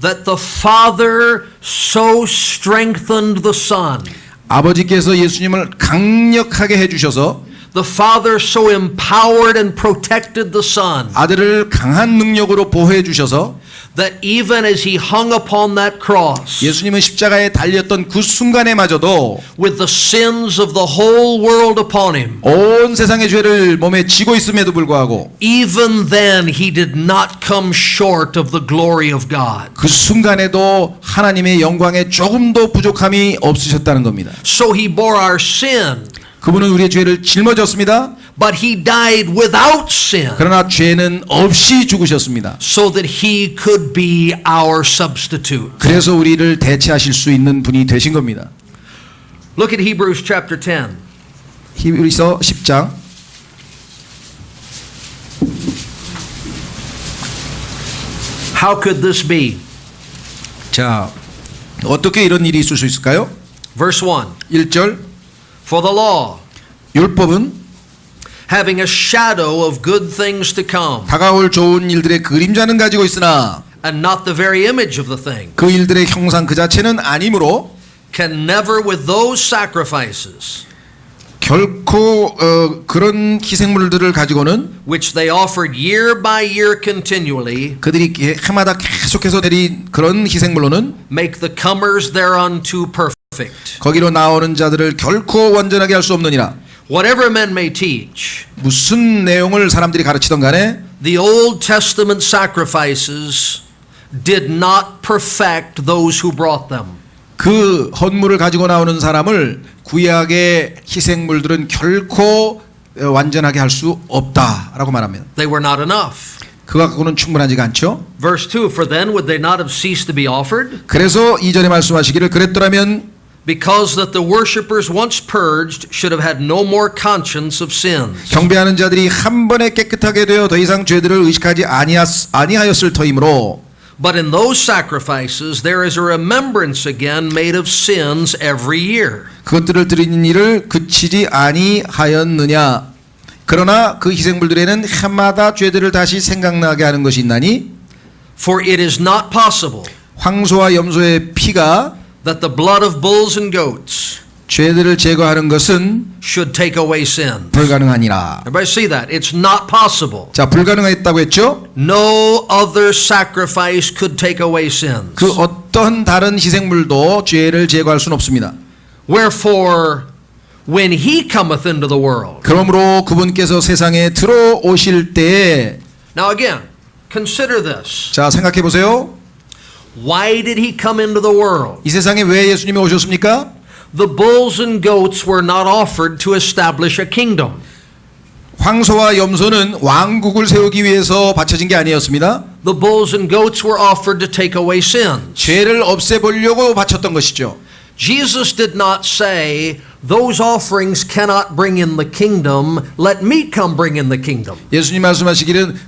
that the Father so strengthened the Son. 아버지께서 예수님을 강력하게 해주셔서 The Father so empowered and protected the Son 아들을 강한 능력으로 보호해 주셔서 that even as he hung upon that cross 예수님은 십자가에 달렸던 그 순간에마저도 with the sins of the whole world upon him, 온 세상의 죄를 몸에 지고 있음에도 불구하고 even then he did not come short of the glory of God. 그 순간에도 하나님의 영광에 조금도 부족함이 없으셨다는 겁니다. So he bore our sin, 그분은 우리의 죄를 짊어졌습니다. but he died without sin 그러나 죄는 없이 죽으셨습니다. so that he could be our substitute. 그래서 우리를 대체하실 수 있는 분이 되신 겁니다. Look at Hebrews chapter 10. 히브리서 10장 How could this be? 자, 어떻게 이런 일이 있을 수 있을까요? Verse 1. 1절 For the law, 율법은 having a shadow of good things to come, 다가올 좋은 일들의 그림자는 가지고 있으나 and not the very image of the thing, 그 일들의 형상 그 자체는 아니므로 can never with those sacrifices 결코 그런 희생물들을 가지고는 which they offered year by year continually 그들이 해마다 계속해서 드린 그런 희생물로는 make the comers thereunto perfect. 거기로 나오는 자들을 결코 완전하게 할 수 없느니라. Whatever men may teach, 무슨 내용을 사람들이 가르치던 간에 the Old Testament sacrifices did not perfect those who brought them. 그 헌물을 가지고 나오는 사람을 구약의 희생물들은 결코 완전하게 할 수 없다라고 말합니다. They were not enough. 그가 갖고는 충분하지가 않죠. Verse 2, for then would they not have ceased to be offered? 그래서 이전에 말씀하시기를 그랬더라면 Because that the worshippers once purged should have had no more conscience of sins. 경배하는 자들이 한 번에 깨끗하게 되어 더 이상 죄들을 의식하지 아니하였을 터이므로 But in those sacrifices there is a remembrance again made of sins every year. 그것들을 드리는 일을 그치지 아니하였느냐. 그러나 그 희생물들에는 해마다 죄들을 다시 생각나게 하는 것이 있나니 For it is not possible 황소와 염소의 피가 that the blood of bulls and goats 죄들을 제거하는 것은 should take away sin. 불가능하니라. Everybody see that? It's not possible. 자, 불가능했다고 했죠? No other sacrifice could take away sins. 그 어떤 다른 희생물도 죄를 제거할 수는 없습니다. Wherefore, when he cometh into the world. 그러므로 그분께서 세상에 들어오실 때에 Now again, consider this. 자, 생각해 보세요. Why did he come into the world? 이 세상에 왜 예수님이 오셨습니까? The bulls and goats were not offered to establish a kingdom. 황소와 염소는 왕국을 세우기 위해서 바쳐진 게 아니었습니다. The bulls and goats were offered to take away sins. 죄를 없애보려고 바쳤던 것이죠. Jesus did not say, those offerings cannot bring in the kingdom. Let me come bring in the kingdom. 예수님 말씀하시기는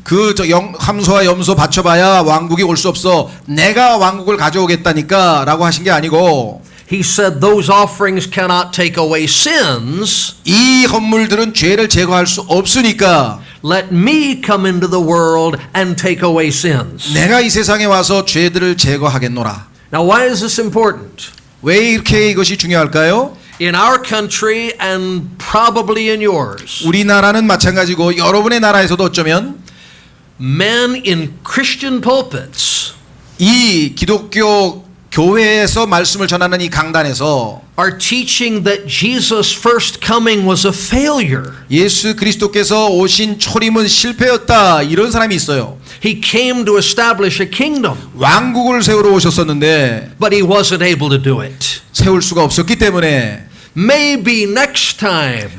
함소와 염소 바쳐봐야 왕국이 올 수 없어. 내가 왕국을 가져오겠다니까 라고 하신 게 아니고 He said those offerings cannot take away sins. 이 헌물들은 죄를 제거할 수 없으니까 Let me come into the world and take away sins. 내가 이 세상에 와서 죄들을 제거하겠노라. Now why is this important? 왜 이렇게 이것이 중요할까요? In our country and probably in yours, 우리나라는 마찬가지고 여러분의 나라에서도 어쩌면 men in Christian pulpits 이 기독교 교회에서 말씀을 전하는 이 강단에서 are teaching that Jesus' first coming was a failure. 예수 그리스도께서 오신 초림은 실패였다 이런 사람이 있어요. He came to establish a kingdom, 왕국을 세우러 오셨었는데 but he wasn't able to do it. 세울 수가 없었기 때문에 Maybe next time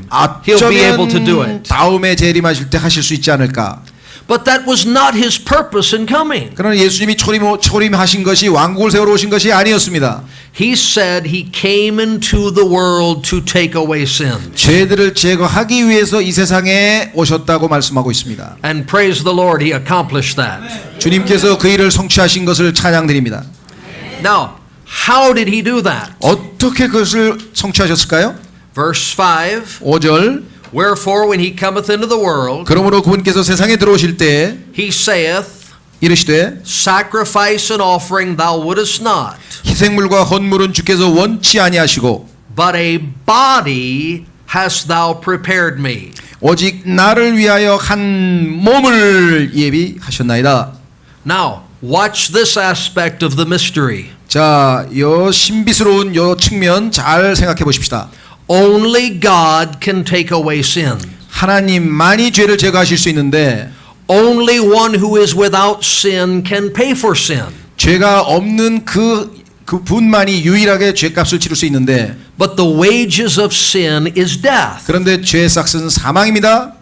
he'll be able to do 어쩌면 it. 다음에 재림하실 때 하실 수 있지 않을까. But that was not his purpose in coming. 그러나 예수님이 초림하신 것이 왕국을 세우러 오신 것이 아니었습니다. He said he came into the world to take away sin. 죄들을 제거하기 위해서 이 세상에 오셨다고 말씀하고 있습니다. And praise the Lord, he accomplished that. 주님께서 그 일을 성취하신 것을 찬양드립니다. Now, how did he do that? 어떻게 그것을 성취하셨을까요? Verse 5, 5절 wherefore when he cometh into the world, 그러므로 그분께서 세상에 들어오실 때 he saith, 이르시되 sacrifice and offering thou wouldest not, 희생물과 헌물은 주께서 원치 아니하시고 but a body hast thou prepared me. 오직 나를 위하여 한 몸을 예비하셨나이다. Now, watch this aspect of the mystery. 자, 요 신비스러운 요 측면 잘 생각해 보십시다. Only God can take away sin. 하나님만이 죄를 제거하실 수 있는데 Only one who is without sin can pay for sin. 죄가 없는 그 분만이 유일하게 죄값을 치를 수 있는데 But the wages of sin is death. 그런데 죄의 삭은 사망입니다.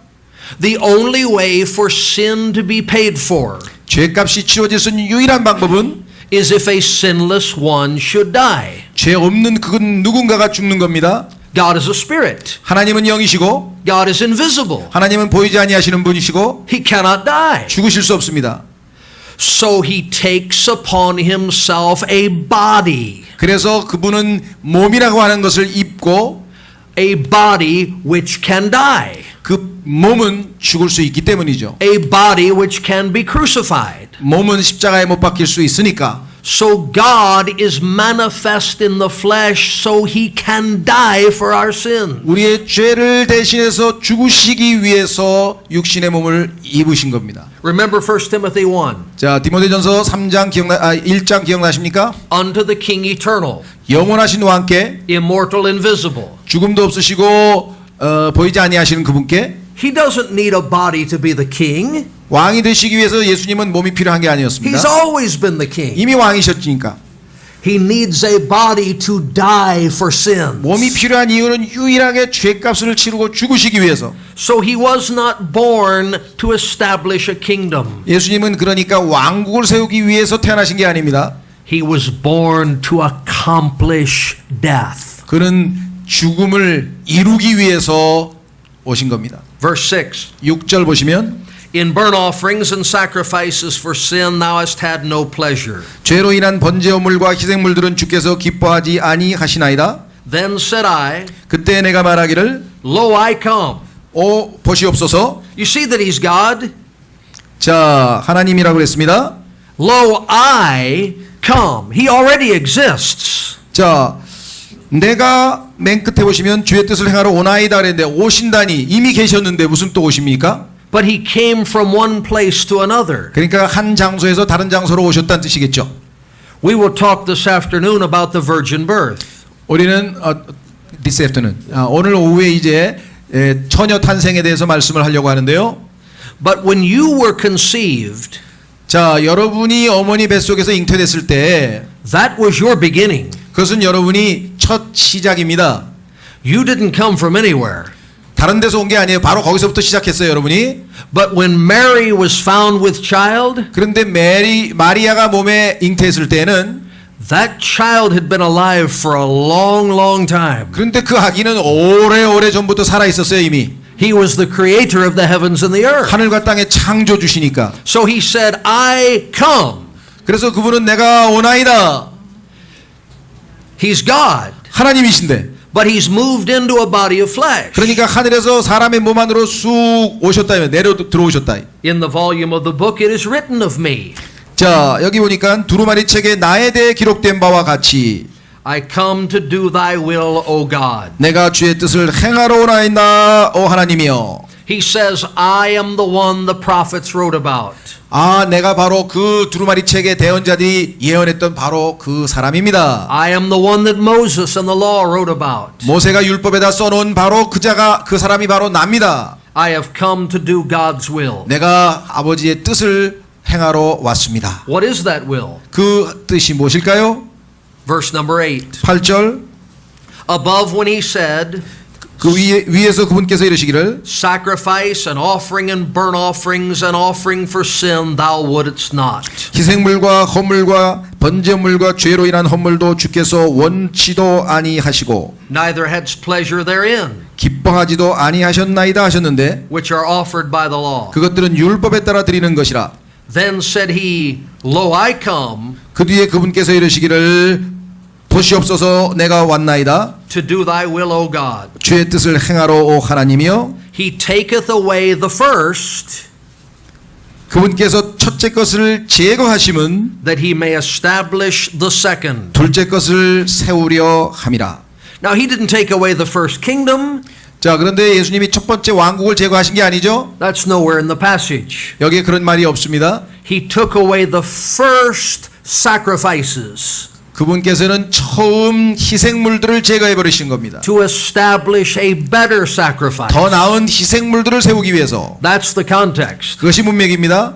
The only way for sin to be paid for 죄값이 치러질 수 있는 유일한 방법은 is if a sinless one should die. 죄 없는 그건 누군가가 죽는 겁니다. God is a spirit. 하나님은 영이시고 God is invisible. 하나님은 보이지 아니하시는 분이시고 He cannot die. 죽으실 수 없습니다. So he takes upon himself a body. 그래서 그분은 몸이라고 하는 것을 입고 A body which can die. 그 몸은 죽을 수 있기 때문이죠. A body which can be crucified. 몸은 십자가에 못 박힐 수 있으니까. So God is manifest in the flesh so he can die for our sin. 우리의 죄를 대신해서 죽으시기 위해서 육신의 몸을 입으신 겁니다. Remember 1 Timothy 1. 자, 디모데전서 1장 기억나십니까? Unto the King eternal, 영원하신 왕께 immortal, invisible. 죽음도 없으시고 보이지 아니하시는 그분께 He doesn't need a body to be the king. 왕이 되시기 위해서 예수님은 몸이 필요한 게 아니었습니다. He's always been the king. 이미 왕이셨으니까. He needs a body to die for sin. 몸이 필요한 이유는 유일하게 죄값을 치르고 죽으시기 위해서. So he was not born to establish a kingdom. 예수님은 그러니까 왕국을 세우기 위해서 태어나신 게 아닙니다. He was born to accomplish death. 그는 죽음을 이루기 위해서 오신 겁니다. Verse 6. 6절 보시면 In burnt offerings and sacrifices for sin thou hast had no pleasure. 죄로 인한 번제물과 희생물들은 주께서 기뻐하지 아니하시나이다. Then said I, 그때 내가 말하기를 Lo, I come. 오 보시옵소서. You see that he's God? 자, 하나님이라고 그랬습니다. Lo, I come. He already exists. 자, 내가 맨 끝에 보시면 주의 뜻을 행하러 오나이다 그랬는데 오신다니 이미 계셨는데 무슨 또 오십니까? But he came from one place to another. 그러니까 한 장소에서 다른 장소로 오셨다는 뜻이겠죠. We will talk this afternoon about the virgin birth. 우리는 this afternoon 오늘 오후에 이제 처녀 탄생에 대해서 말씀을 하려고 하는데요. But when you were conceived, 자, 여러분이 어머니 뱃속에서 잉태됐을 때 that was your beginning. 그것은 여러분이 첫 시작입니다. You didn't come from anywhere. 다른 데서 온 게 아니에요. 바로 거기서부터 시작했어요, 여러분이. But when Mary was found with child, 그런데 마리아가 몸에 잉태했을 때는 that child had been alive for a long, long time. 그런데 그 아기는 오래오래 전부터 살아 있었어요, 이미. He was the creator of the heavens and the earth. 하늘과 땅의 창조 주시니까. So he said, I come. 그래서 그분은 내가 오나이다. He's God. 하나님이신데. But he's moved into a body of flesh. 그러니까 하늘에서 사람의 몸 안으로 쑥 오셨다며 내려 들어오셨다. In the volume of the book it is written of me. 자, 여기 보니까 두루마리 책에 나에 대해 기록된 바와 같이 I come to do thy will, O God. 내가 주의 뜻을 행하러 오나이다, 오 하나님이여. He says, I am the one the prophets wrote about. 아, 내가 바로 그 두루마리 책의 대언자들이 예언했던 바로 그 사람입니다. I am the one that Moses and the law wrote about. 모세가 율법에다 써놓은 바로 그 사람이 바로 납니다. I have come to do God's will. 내가 아버지의 뜻을 행하러 왔습니다. What is that will? 그 뜻이 무엇일까요? Verse number 8. 8절. Above when he said, 그 위에서 그분께서 이르시기를 sacrifice and offering and burnt offerings and offering for sin thou wouldest not. 희생물과 헌물과 번제물과 죄로 인한 헌물도 주께서 원치도 아니하시고 Neither hadst pleasure therein, 기뻐하지도 아니하셨나이다 하셨는데 which are offered by the law. 그것들은 율법에 따라 드리는 것이라. Then said he, Lo, I come 그 뒤에 그분께서 이르시기를 보시옵소서 내가 왔나이다. to do thy will, O God. 주의 뜻을 행하러 오 하나님이여. He taketh away the first, 그분께서 첫째 것을 제거하심은 that he may establish the second. 둘째 것을 세우려 함이라. Now he didn't take away the first kingdom. 자, 그런데 예수님이 첫 번째 왕국을 제거하신 게 아니죠. That's nowhere in the passage. 여기에 그런 말이 없습니다. He took away the first sacrifices 그분께서는 처음 희생물들을 제거해 버리신 겁니다. to establish a better sacrifice. 더 나은 희생물들을 세우기 위해서. That's the context. 그것이 문맥입니다.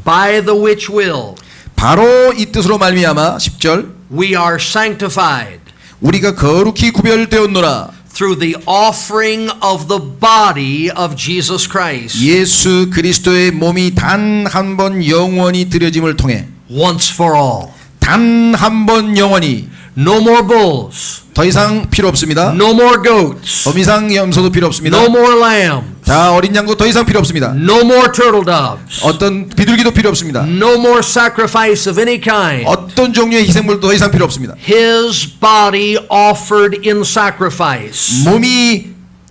By the which will 바로 이 뜻으로 말미암아 10절 we are sanctified 우리가 거룩히 구별되었노라. through the offering of the body of Jesus Christ 예수 그리스도의 몸이 단 한 번 영원히 드려짐을 통해 once for all. 단 한 번 영원히 No more bulls, 더 이상 필요 없습니다. no more goats, 더 이상 염소도 필요 없습니다. no more lamb, 자, 어린 양도 더 이상 필요 없습니다. no more turtle doves, 어떤 비둘기도 필요 없습니다. no more sacrifice of any kind. 어떤 종류의 희생물도 더 이상 필요 없습니다. His body offered in sacrifice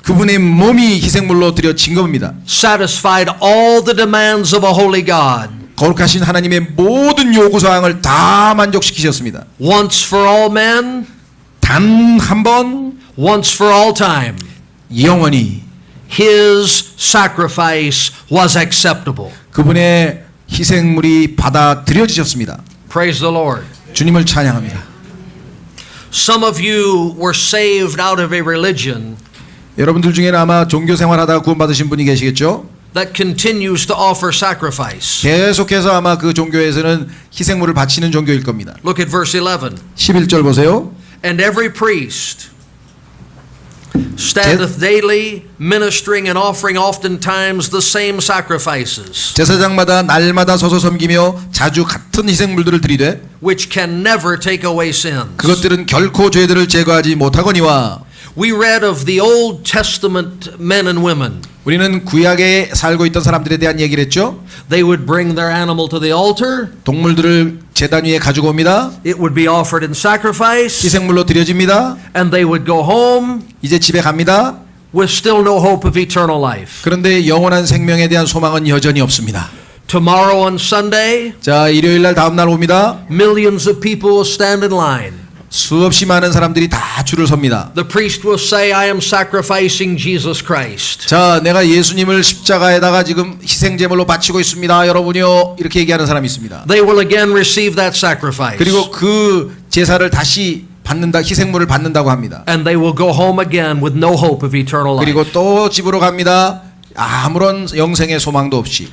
그분의 몸이 희생물로 드려진 겁니다. satisfied all the demands of a holy God. 거룩하신 하나님의 모든 요구사항을 다 만족시키셨습니다. Once for all men, 단 한 번 once for all time. 영원히 His sacrifice was acceptable. 그분의 희생물이 받아들여지셨습니다. Praise the Lord. 주님을 찬양합니다. Some of you were saved out of a religion 여러분들 중에는 아마 종교 생활하다가 구원받으신 분이 계시겠죠? that continues to offer sacrifice. 계속해서 아마 그 종교에서는 희생물을 바치는 종교일 겁니다. Look at verse 11. 11절 보세요. And every priest standeth daily ministering and offering oftentimes the same sacrifices, 제사장마다 날마다 서서 섬기며 자주 같은 희생물들을 드리되 which can never take away sins. 그것들은 결코 죄들을 제거하지 못하거니와. We read of the Old Testament men and women. 우리는 구약에 살고 있던 사람들에 대한 얘기를 했죠. They would bring their animal to the altar. 동물들을 제단 위에 가지고 옵니다. It would be offered in sacrifice. 희생물로 드려집니다. And they would go home 이제 집에 갑니다. with still no hope of eternal life. 그런데 영원한 생명에 대한 소망은 여전히 없습니다. Tomorrow on Sunday, 자, 일요일 날 다음 날 옵니다. millions of people will stand in line. 수없이 많은 사람들이 다 줄을 섭니다. The priest will say, I am sacrificing Jesus Christ. 자, 내가 예수님을 십자가에다가 지금 희생제물로 바치고 있습니다. 여러분이요. 이렇게 얘기하는 사람이 있습니다. They will again receive that sacrifice. 그리고 그 제사를 다시 받는다, 희생물을 받는다고 합니다. And they will go home again with no hope of eternal life. 그리고 또 집으로 갑니다. 아무런 영생의 소망도 없이.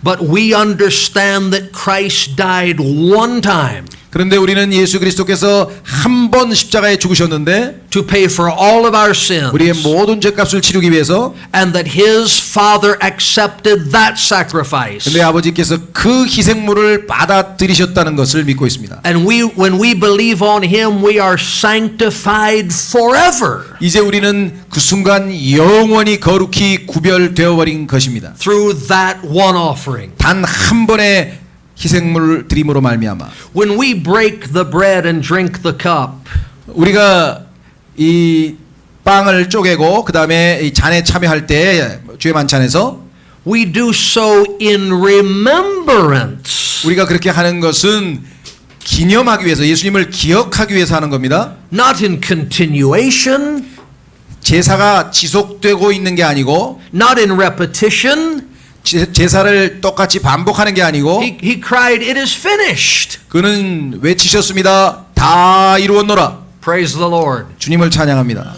But we understand that Christ died one time 그런데 우리는 예수 그리스도께서 한 번 십자가에 죽으셨는데 to pay for all of our sins. 우리의 모든 죄값을 치르기 위해서. And that his Father accepted that sacrifice. 근데 아버지께서 그 희생물을 받아들이셨다는 것을 믿고 있습니다. And when we believe on him, we are sanctified forever. 이제 우리는 그 순간 영원히 거룩히 구별되어 버린 것입니다. Through that one offering. 단 한 번의 희생물 드림으로 말미암아. When we break the bread and drink the cup, 우리가 이 빵을 쪼개고 그 다음에 이 잔에 참여할 때 주의 만찬에서 we do so in remembrance 우리가 그렇게 하는 것은 기념하기 위해서 예수님을 기억하기 위해서 하는 겁니다. not in continuation, 제사가 지속되고 있는 게 아니고 not in repetition. 제사를 똑같이 반복하는 게 아니고 He cried, "It is finished." 그는 외치셨습니다. 다 이루었노라. Praise the Lord. 주님을 찬양합니다.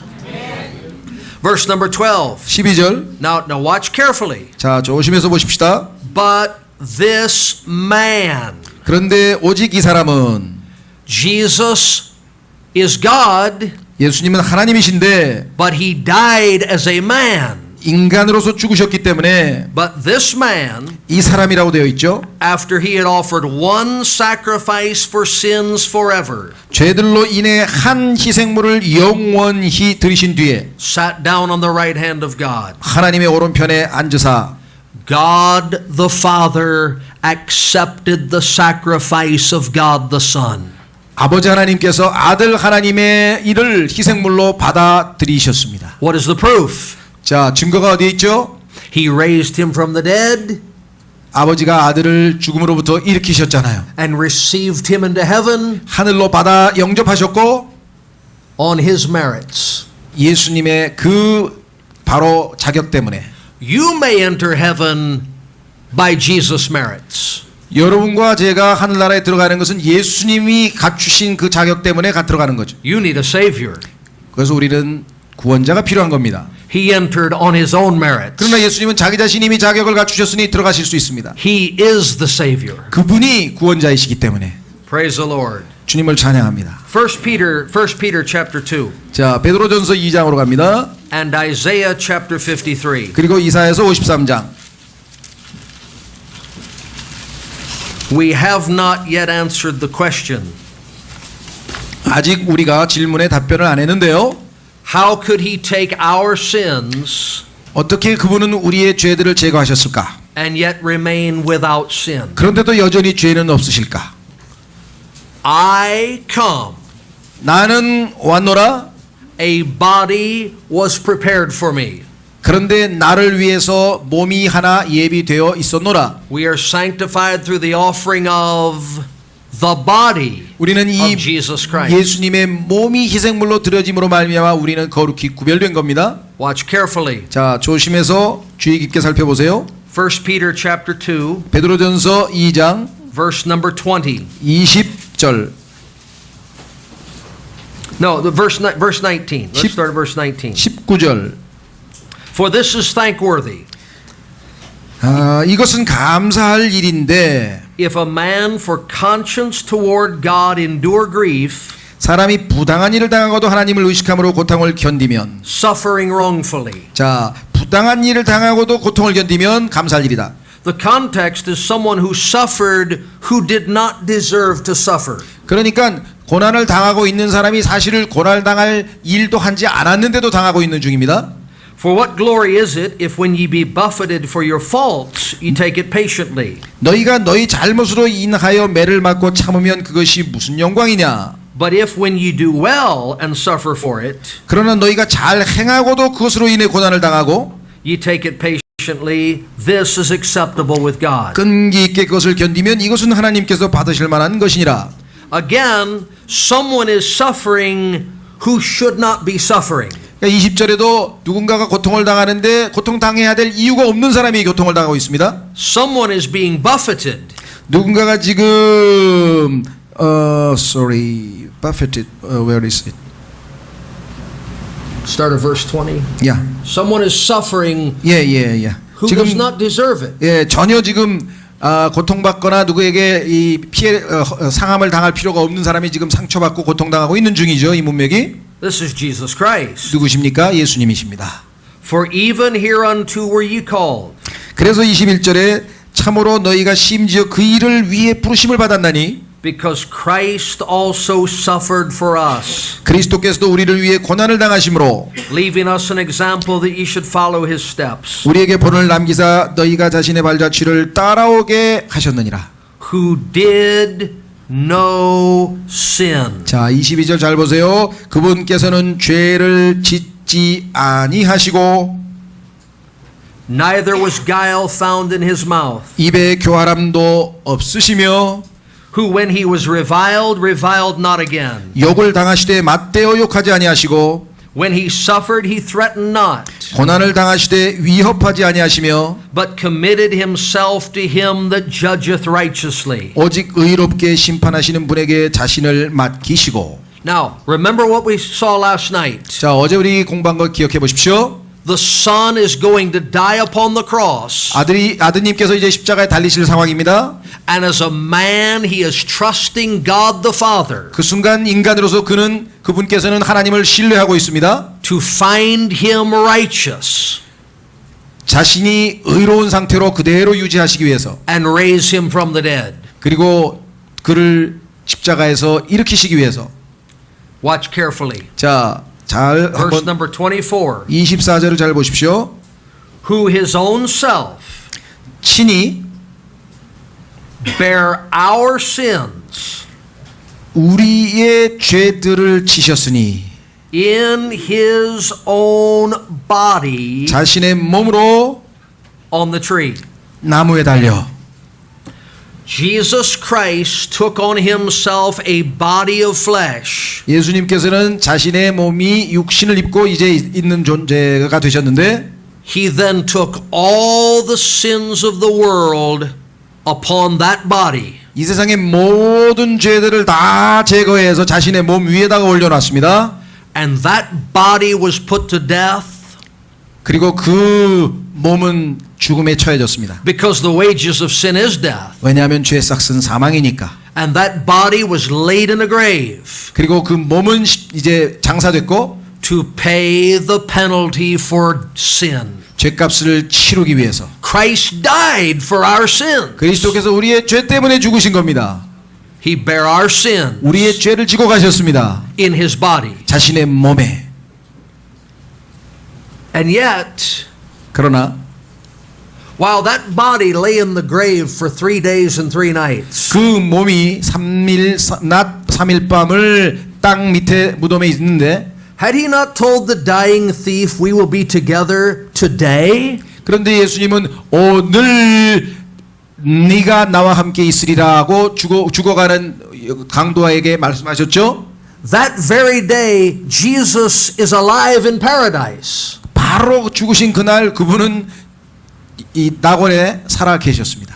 Verse number 12. 12절. Now watch carefully. 자, 조심해서 보십시다. But this man, 그런데 오직 이 사람은 Jesus, is God, 예수님은 하나님이신데 but he died as a man. 인간으로서 죽으셨기 때문에 But this man, 이 사람이라고 되어 있죠. after he had offered one sacrifice for sins forever, 죄들로 인해 한 희생물을 영원히 드리신 뒤에 sat down on the right hand of God. 하나님의 오른편에 앉으사 God the Father accepted the sacrifice of God the Son. 아버지 하나님께서 아들 하나님의 이를 희생물로 받아들이셨습니다. What is the proof? 자, 증거가 어디에 있죠? He raised him from the dead 아버지가 아들을 죽음으로부터 일으키셨잖아요. and received him into heaven 하늘로 받아 영접하셨고 on his merits. 예수님의 그 바로 자격 때문에 You may enter heaven by Jesus' merits. 여러분과 제가 하늘나라에 들어가는 것은 예수님이 갖추신 그 자격 때문에 들어가는 거죠. You need a Savior. 그래서 우리는 구원자가 필요한 겁니다. He entered on his own merits. 그러나 예수님은 자기 자신이 이미 자격을 갖추셨으니 들어가실 수 있습니다. He is the Savior. 그분이 구원자이시기 때문에 Praise the Lord. 주님을 찬양합니다. 1 Peter chapter 2 자, 베드로전서 2장으로 갑니다. and Isaiah chapter 53. 그리고 이사야서 53장. We have not yet answered the question. 아직 우리가 질문에 답변을 안 했는데요. How could he take our sins 어떻게 그분은 우리의 죄들을 제거하셨을까? and yet remain without sin? 그런데도 여전히 죄는 없으실까? I come. 나는 왔노라. A body was prepared for me. 그런데 나를 위해서 몸이 하나 예비되어 있었노라. We are sanctified through the offering of the body 우리는 이 of Jesus Christ. 예수님의 몸이 희생물로 드려짐으로 말미암아 우리는 거룩히 구별된 겁니다. Watch carefully. 자, 조심해서 주의 깊게 살펴보세요. 1 Peter chapter 2 베드로전서 2장 verse number 20. 20절. No, verse 19. Let's start at verse 19. 19절. For this is thankworthy, 이것은 감사할 일인데 if a man for conscience toward God endure grief, 사람이 부당한 일을 당하고도 하나님을 의식함으로 고통을 견디면 suffering wrongfully. 자, 부당한 일을 당하고도 고통을 견디면 감사할 일이다. The context is someone who suffered who did not deserve to suffer. 그러니까 고난을 당하고 있는 사람이 사실을 고난을 당할 일도 하지 않았는데도 당하고 있는 중입니다. For what glory is it if when ye be buffeted for your faults, ye take it patiently? 너희가 너희 잘못으로 인하여 매를 맞고 참으면 그것이 무슨 영광이냐? But if when ye do well and suffer for it, 그러나 너희가 잘 행하고도 그것으로 인해 고난을 당하고 ye take it patiently, this is acceptable with God. 끈기 있게 그것을 견디면 이것은 하나님께서 받으실 만한 것이니라. Again, someone is suffering who should not be suffering. 20절에도 누군가가 고통을 당하는데 고통당해야 될 이유가 없는 사람이 고통을 당하고 있습니다. Someone is being buffeted. 누군가가 지금 buffeted. Where is it? Start at verse 20. Yeah. Someone is suffering 예. who does not deserve it. 예, 전혀 지금 고통받거나 누구에게 이 피해 상함을 당할 필요가 없는 사람이 지금 상처받고 고통당하고 있는 중이죠. 이 문맥이. This is Jesus Christ. 누구십니까? 예수님이십니다. For even hereunto were ye called, 그래서 21절에 참으로 너희가 심지어 그 일을 위해 부르심을 받았나니 because Christ also suffered for us, 그리스도께서도 우리를 위해 고난을 당하심으로 leaving us an example that ye should follow his steps, 우리에게 본을 남기사 너희가 자신의 발자취를 따라오게 하셨느니라. who did no sin. 자, 22절 잘 보세요. 그분께서는 죄를 짓지 아니하시고 Neither was guile found in his mouth, 입에 교활함도 없으시며 who when he was reviled, reviled not again. 욕을 당하시되 맞대어 욕하지 아니하시고 When he suffered, he threatened not, 고난을 당하시되 위협하지 아니하시며 but committed himself to him that judgeth righteously. 오직 의롭게 심판하시는 분에게 자신을 맡기시고. Now, remember what we saw last night. 자, 어제 우리 공부한 거 기억해 보십시오. The Son is going to die upon the cross. 아드님께서 이제 십자가에 달리실 상황입니다. And as a man, he is trusting God the Father 그 순간 인간으로서 그분께서는 하나님을 신뢰하고 있습니다. to find him righteous 자신이 의로운 상태로 그대로 유지하시기 위해서 and raise him from the dead. 그리고 그를 십자가에서 일으키시기 위해서. Watch carefully. 자, 잘 Verse 한번 number 24. 24절을 잘 보십시오. Who his own self 친히 bare our sins 우리의 죄들을 지셨으니 in his own body 자신의 몸으로 on the tree. 나무에 달려 Jesus Christ took on himself a body of flesh 예수님께서는 자신의 몸이 육신을 입고 이제 있는 존재가 되셨는데 he then took all the sins of the world upon that body. 이 세상의 모든 죄들을 다 제거해서 자신의 몸 위에다가 올려놨습니다. And that body was put to death 그리고 그 몸은 죽음에 처해졌습니다. because the wages of sin is death. 왜냐하면 죄의 싹은 사망이니까. And that body was laid in a grave 그리고 그 몸은 이제 장사됐고 to pay the penalty for sin. 죄값을 치르기 위해서 Christ died for our sin. 그리스도께서 우리의 죄 때문에 죽으신 겁니다. He bare our sin 우리의 죄를 지고 가셨습니다. in his body. 자신의 몸에. And yet, 그러나 while that body lay in the grave for 3 days and 3 nights, 그 몸이 3일 낮 3일 밤을 땅 밑에 무덤에 있는데 had he not told the dying thief, we will be together today? 그런데 예수님은 오늘 네가 나와 함께 있으리라고 죽어가는 강도에게 말씀하셨죠. That very day, Jesus is alive in paradise. 바로 죽으신 그날 그분은 이 낙원에 살아 계셨습니다.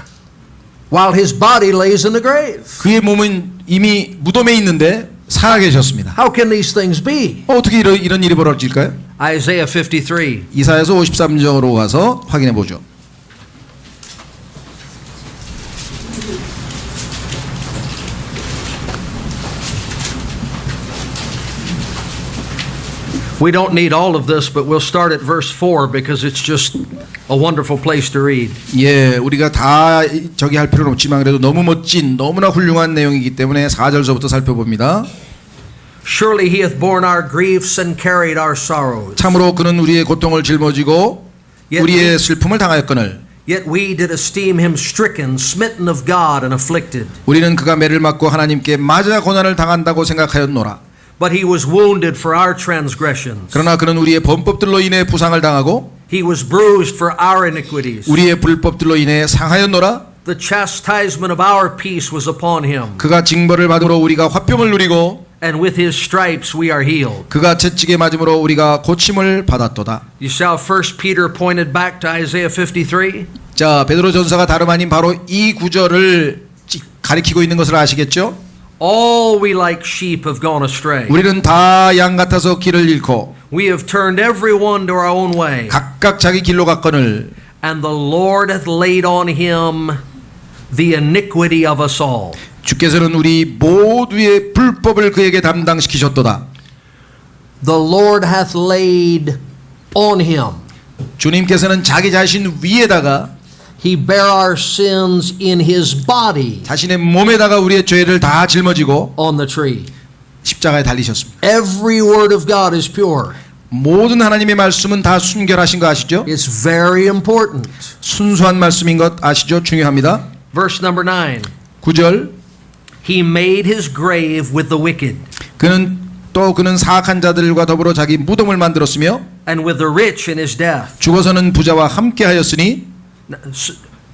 While his body lays in the grave. 그의 몸은 이미 무덤에 있는데 살아 계셨습니다. How can these things be? 어떻게 이런 일이 벌어질까요? Isaiah 53. 이사야서 53장으로 가서 확인해 보죠. We don't need all of this, but we'll start at verse 4 because it's just a wonderful place to read. 예, 우리가 다 저기 할 필요는 없지만 그래도 너무 멋진, 너무나 훌륭한 내용이기 때문에 4절서부터 살펴봅니다. Surely he hath borne our griefs and carried our sorrows. 참으로 그는 우리의 고통을 짊어지고 우리의 슬픔을 당하였거늘 Yet we did esteem him stricken, smitten of God, and afflicted. 우리는 그가 매를 맞고 하나님께 맞아 고난을 당한다고 생각하였노라. But he was wounded for our transgressions. 그러나 그는 우리의 범법들로 인해 부상을 당하고 He was bruised for our iniquities. 우리의 불법들로 인해 상하였노라. The chastisement of our peace was upon him. 그가 징벌을 받음으로 우리가 화평을 누리고 And with his stripes we are healed. 그가 채찍에 맞음으로 우리가 고침을 받았도다. You saw 1 Peter pointed back to Isaiah 53? 자, 베드로 전서가 다름 아닌 바로 이 구절을 가리키고 있는 것을 아시겠죠? All we like sheep have gone astray. 우리는 다 양 같아서 길을 잃고 We have turned everyone to our own way. 각각 자기 길로 갔거늘 And the Lord hath laid on him the iniquity of us all. 주께서는 우리 모두의 불법을 그에게 담당시키셨도다. The Lord hath laid on him. 주님께서는 자기 자신 위에다가 He bare our sins in his body 자신의 몸에다가 우리의 죄를 다 짊어지고 on the tree. 십자가에 달리셨습니다. Every word of God is pure. 모든 하나님의 말씀은 다 순결하신 거 아시죠? It's very important. 순수한 말씀인 것 아시죠? 중요합니다. Verse number 9. 9절 He made his grave with the wicked 그는 사악한 자들과 더불어 자기 무덤을 만들었으며 and with the rich in his death. 죽어서는 부자와 함께하였으니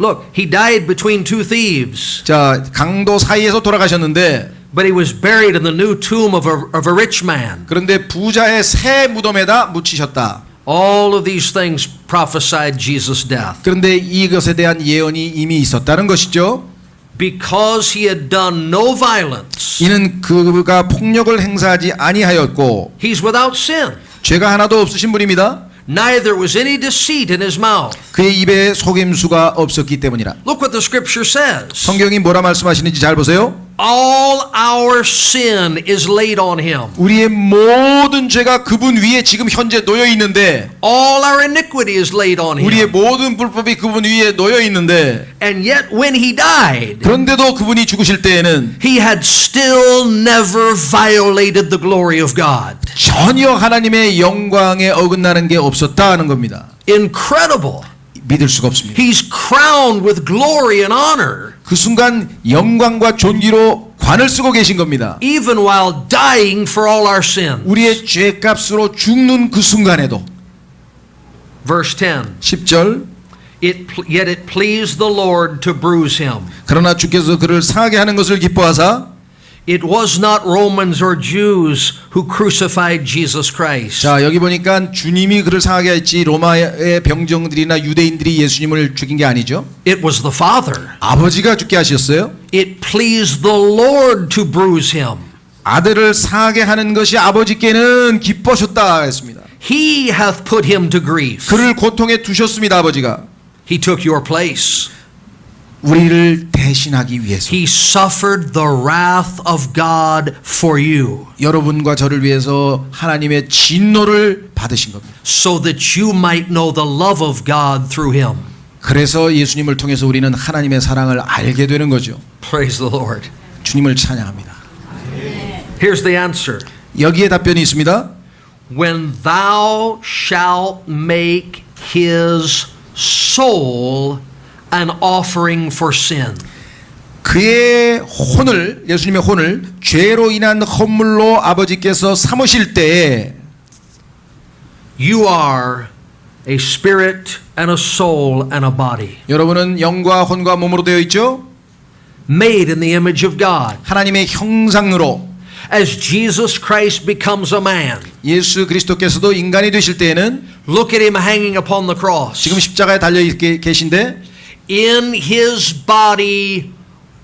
Look, he died between two thieves, 자, 강도 사이에서 돌아가셨는데 but he was buried in the new tomb of a rich man. 그런데 부자의 새 무덤에다 묻히셨다. All of these things prophesied Jesus' death. 그런데 이것에 대한 예언이 이미 있었다는 것이죠. Because he had done no violence, 이는 그가 폭력을 행사하지 아니하였고 he's without sin. 죄가 하나도 없으신 분입니다. Neither was any deceit in his mouth. 그의 입에 속임수가 없었기 때문이라. Look what the scripture says. 성경이 뭐라 말씀하시는지 잘 보세요. All our sin is laid on him. 우리의 모든 죄가 그분 위에 지금 현재 놓여 있는데 All our iniquity is laid on 우리의 him. 모든 불법이 그분 위에 놓여 있는데 And yet when he died, 그런데도 그분이 죽으실 때에는 he had still never violated the glory of God. 전혀 하나님의 영광에 어긋나는 게 없었다는 겁니다. Incredible. 믿을 수가 없습니다. He's crowned with glory and honor, 그 순간 영광과 존귀로 관을 쓰고 계신 겁니다. even while dying for all our sin. 우리의 죄값으로 죽는 그 순간에도 Verse 10. 10절 Yet it pleased the Lord to bruise him. 그러나 주께서 그를 상하게 하는 것을 기뻐하사 It was not Romans or Jews who crucified Jesus Christ. 자 여기 보니까 주님이 그를 상하게 했지 로마의 병정들이나 유대인들이 예수님을 죽인 게 아니죠. It was the Father. 아버지가 죽게 하셨어요. It pleased the Lord to bruise him. 아들을 상하게 하는 것이 아버지께는 기뻐졌다 했습니다. He hath put him to grief. 그를 고통에 두셨습니다. 아버지가 He took your place. 우리를 대신하기 위해서 He suffered the wrath of God for you, 여러분과 저를 위해서 하나님의 진노를 받으신 겁니다. so that you might know the love of God through him. 그래서 예수님을 통해서 우리는 하나님의 사랑을 알게 되는 거죠. Praise the Lord. 주님을 찬양합니다. Here's the answer. 여기에 답변이 있습니다. When thou shalt make his soul an offering for sin. 그의 혼을 예수님의 혼을 죄로 인한 헌물로 아버지께서 삼으실 때에 You are a spirit and a soul and a body, 여러분은 영과 혼과 몸으로 되어 있죠. made in the image of God. 하나님의 형상으로 As Jesus Christ becomes a man, 예수 그리스도께서도 인간이 되실 때에는 look at him hanging upon the cross. 지금 십자가에 달려 계신데 In his body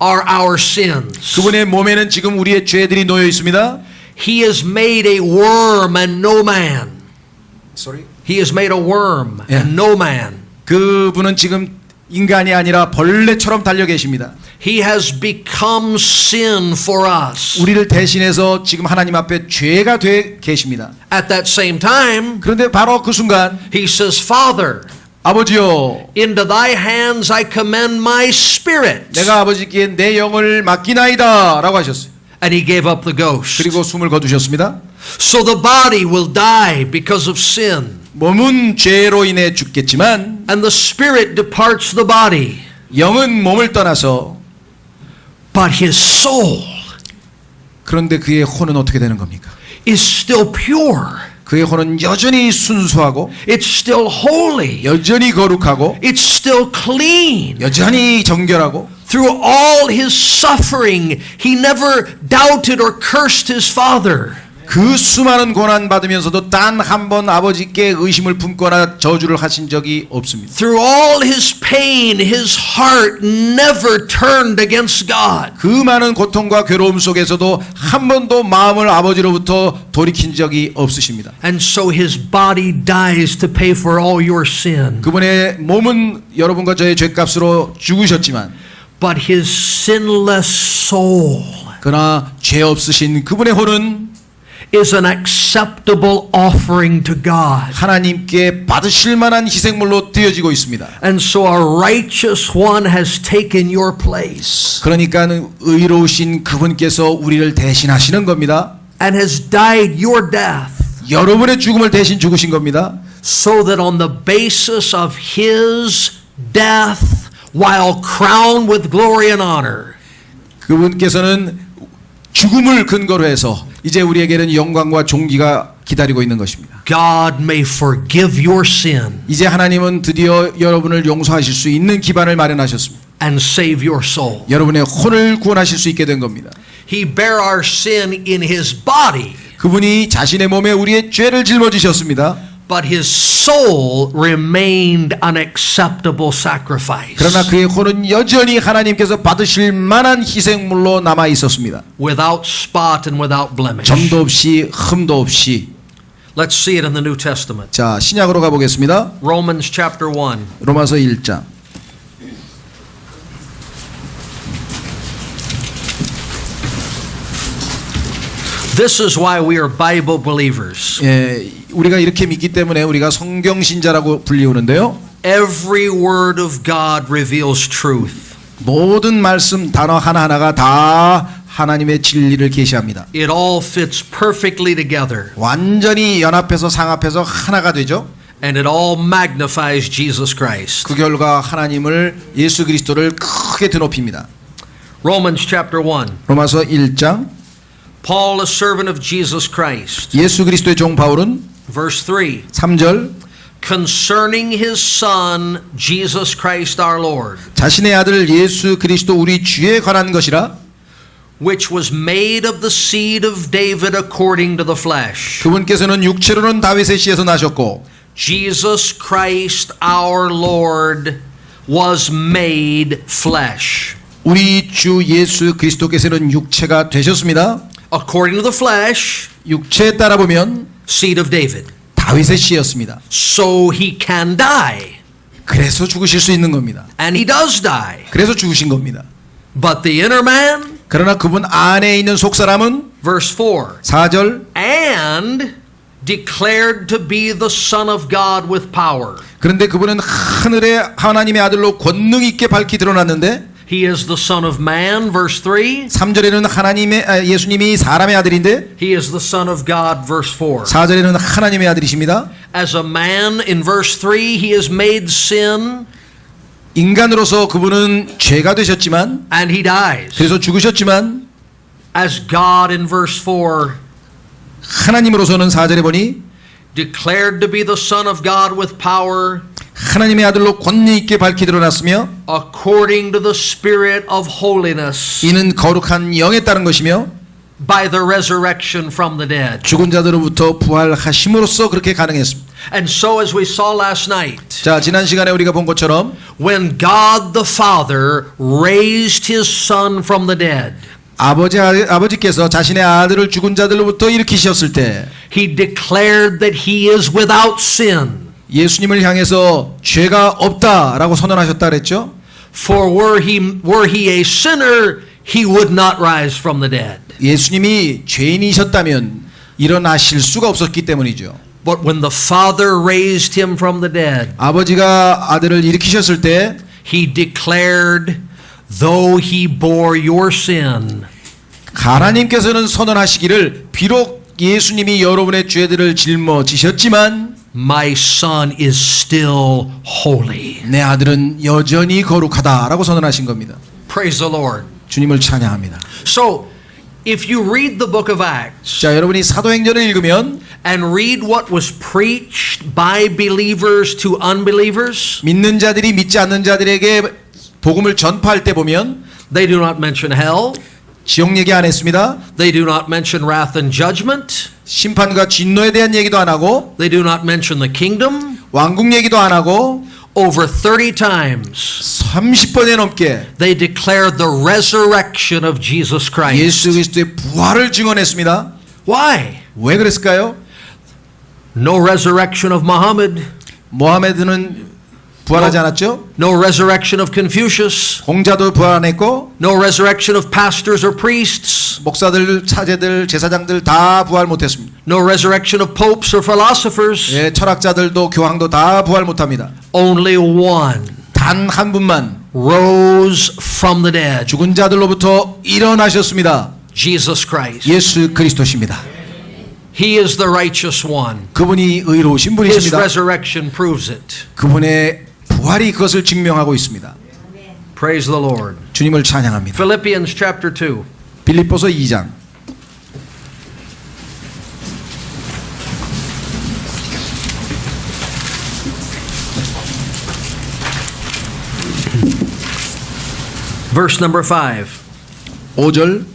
are our sins. 그분의 몸에는 지금 우리의 죄들이 놓여 있습니다. He is made a worm and no man. Sorry. He is made a worm Yeah. and no man. 그분은 지금 인간이 아니라 벌레처럼 달려 계십니다. He has become sin for us. 우리를 대신해서 지금 하나님 앞에 죄가 돼 계십니다. At that same time, 그런데 바로 그 순간 he says, Father, 아버지요, into thy hands I commend my spirit. 내가 아버지께 내 영을 맡기나이다 라고 하셨어요. And he gave up the ghost. 그리고 숨을 거두셨습니다. So the body will die because of sin. 몸은 죄로 인해 죽겠지만 And the spirit departs the body. 영은 몸을 떠나서 But his soul 그런데 그의 혼은 어떻게 되는 겁니까? is still pure. 그의 혼은 여전히 순수하고 It's still holy. 여전히 거룩하고 It's still clean. 여전히 정결하고 Through all his suffering, he never doubted or cursed his father. 그 수많은 고난 받으면서도 단 한 번 아버지께 의심을 품거나 저주를 하신 적이 없습니다. Through all his pain, his heart never turned against God. 그 많은 고통과 괴로움 속에서도 한 번도 마음을 아버지로부터 돌이킨 적이 없으십니다. And so his body dies to pay for all your sin. 그분의 몸은 여러분과 저의 죄값으로 죽으셨지만 But his sinless soul 그러나 죄 없으신 그분의 혼은 is an acceptable offering to God. 하나님께 받으실 만한 희생물로 되어지고 있습니다. And so a righteous one has taken your place 그러니까 의로우신 그분께서 우리를 대신하시는 겁니다. and has died your death 여러분의 죽음을 대신 죽으신 겁니다. so that on the basis of his death while crowned with glory and honor 그분께서는 죽음을 근거로 해서 이제 우리에게는 영광과 존귀가 기다리고 있는 것입니다. God may forgive your sin 이제 하나님은 드디어 여러분을 용서하실 수 있는 기반을 마련하셨습니다. and save your soul. 여러분의 혼을 구원하실 수 있게 된 겁니다. He bare our sin in his body, 그분이 자신의 몸에 우리의 죄를 짊어지셨습니다. but his soul remained an acceptable sacrifice. 그러나 그의 혼은 여전히 하나님께서 받으실 만한 희생물로 남아 있었습니다. Without spot and without blemish. 점도 없이 흠도 없이. Let's see it in the New Testament. 자, 신약으로 가보겠습니다. Romans chapter 1. 로마서 1장. This is why we are Bible believers. 예, 우리가 이렇게 믿기 때문에 우리가 성경 신자라고 불리우는데요. Every word of God reveals truth. 모든 말씀 단어 하나하나가 다 하나님의 진리를 계시합니다. It all fits perfectly together, 완전히 연합해서 상합해서 하나가 되죠. and it all magnifies Jesus Christ. 그 결과 하나님을 예수 그리스도를 크게 드높입니다. Romans chapter 1. 로마서 1장. Paul, a servant of Jesus Christ. 예수 그리스도의 종 바울은 Verse 3. 3절 Concerning his son, Jesus Christ our Lord, 자신의 아들 예수 그리스도 우리 주에 관한 것이라 which was made of the seed of David according to the flesh. 그분께서는 육체로는 다윗의 씨에서 나셨고 Jesus Christ our Lord was made flesh. 우리 주 예수 그리스도께서는 육체가 되셨습니다. According to the flesh, 육체에 따라 보면 seed of David. 다윗의 씨였습니다. So he can die. 그래서 죽으실 수 있는 겁니다. And he does die. 그래서 죽으신 겁니다. But the inner man, 그러나 그분 안에 있는 속사람은 verse 4, 4절 and declared to be the Son of God with power. 그런데 그분은 하늘의 하나님의 아들로 권능 있게 밝히 드러났는데 He is the Son of Man, verse 3. 3절에는 예수님이 사람의 아들인데 He is the Son of God, verse 4. 4절에는 하나님의 아들이십니다. As a man, in verse 3, he is made sin 인간으로서 그분은 죄가 되셨지만 and he dies. 그래서 죽으셨지만 As God, in verse 4, 하나님으로서는 4절에 보니 declared to be the Son of God with power 하나님의 아들로 권능 있게 밝히 드러났으며 according to the Spirit of holiness 이는 거룩한 영에 따른 것이며 by the resurrection from the dead. 죽은 자들로부터 부활하심으로써 그렇게 가능했습니다. And so as we saw last night, 자, 지난 시간에 우리가 본 것처럼 when God the Father raised his Son from the dead, 아버지께서 자신의 아들을 죽은 자들로부터 일으키셨을 때 he declared that he is without sin. 예수님을 향해서 죄가 없다라고 선언하셨다 그랬죠. For were he a sinner, he would not rise from the dead. 예수님이 죄인이셨다면 일어나실 수가 없었기 때문이죠. But when the Father raised him from the dead, 아버지가 아들을 일으키셨을 때 he declared, though he bore your sin, 하나님께서는 선언하시기를 비록 예수님이 여러분의 죄들을 짊어지셨지만 my son is still holy. 내 아들은 여전히 거룩하다라고 선언하신 겁니다. Praise the Lord. 주님을 찬양합니다. So, if you read the book of Acts 자, 여러분이 사도행전을 읽으면 and read what was preached by believers to unbelievers, 믿는 자들이 믿지 않는 자들에게 복음을 전파할 때 보면 they do not mention hell. 지옥 얘기 안 했습니다. They do not mention wrath and judgment. 심판과 진노에 대한 얘기도 안 하고 They do not mention the kingdom. 왕국 얘기도 안 하고 Over 30 times, 30번에 넘게 they declared the resurrection of Jesus 예수 Christ. 그리스도의 부활을 증언했습니다. Why? 왜 그랬을까요? No resurrection of Muhammad. 모하메드는 부활하지 않았죠? No resurrection of Confucius. 공자도 부활 안 했고 No resurrection of pastors or priests. 목사들, 차제들, 제사장들 다 부활 못했습니다. No resurrection of popes or philosophers. 예, 철학자들도 교황도 다 부활 못합니다. Only one 단 한 분만 rose from the dead. 죽은 자들로부터 일어나셨습니다. Jesus Christ. 예수 그리스도십니다. He is the righteous one. 그분이 의로우신 His 분이십니다. resurrection proves it. 그분의 부활이 그것을 증명하고 있습니다. Praise the Lord. 주님을 찬양합니다. Philippians chapter 2. 빌립보서 2장 Verse number 5. 5절.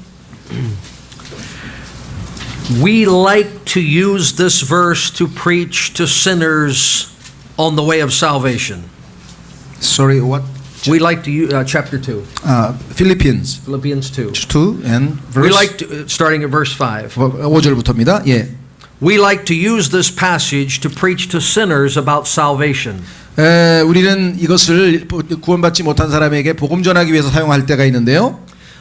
We like to use this verse to preach to sinners on the way of salvation. Sorry, what? We like to use chapter 2, Philippians Philippians 2. 2 and We verse like to, starting at verse 5. 5절부터입니다. 예. We like to use this passage to preach to sinners about salvation. 우리는 이것을 구원받지 못한 사람에게 복음 전하기 위해서 사용할 때가 있는데요.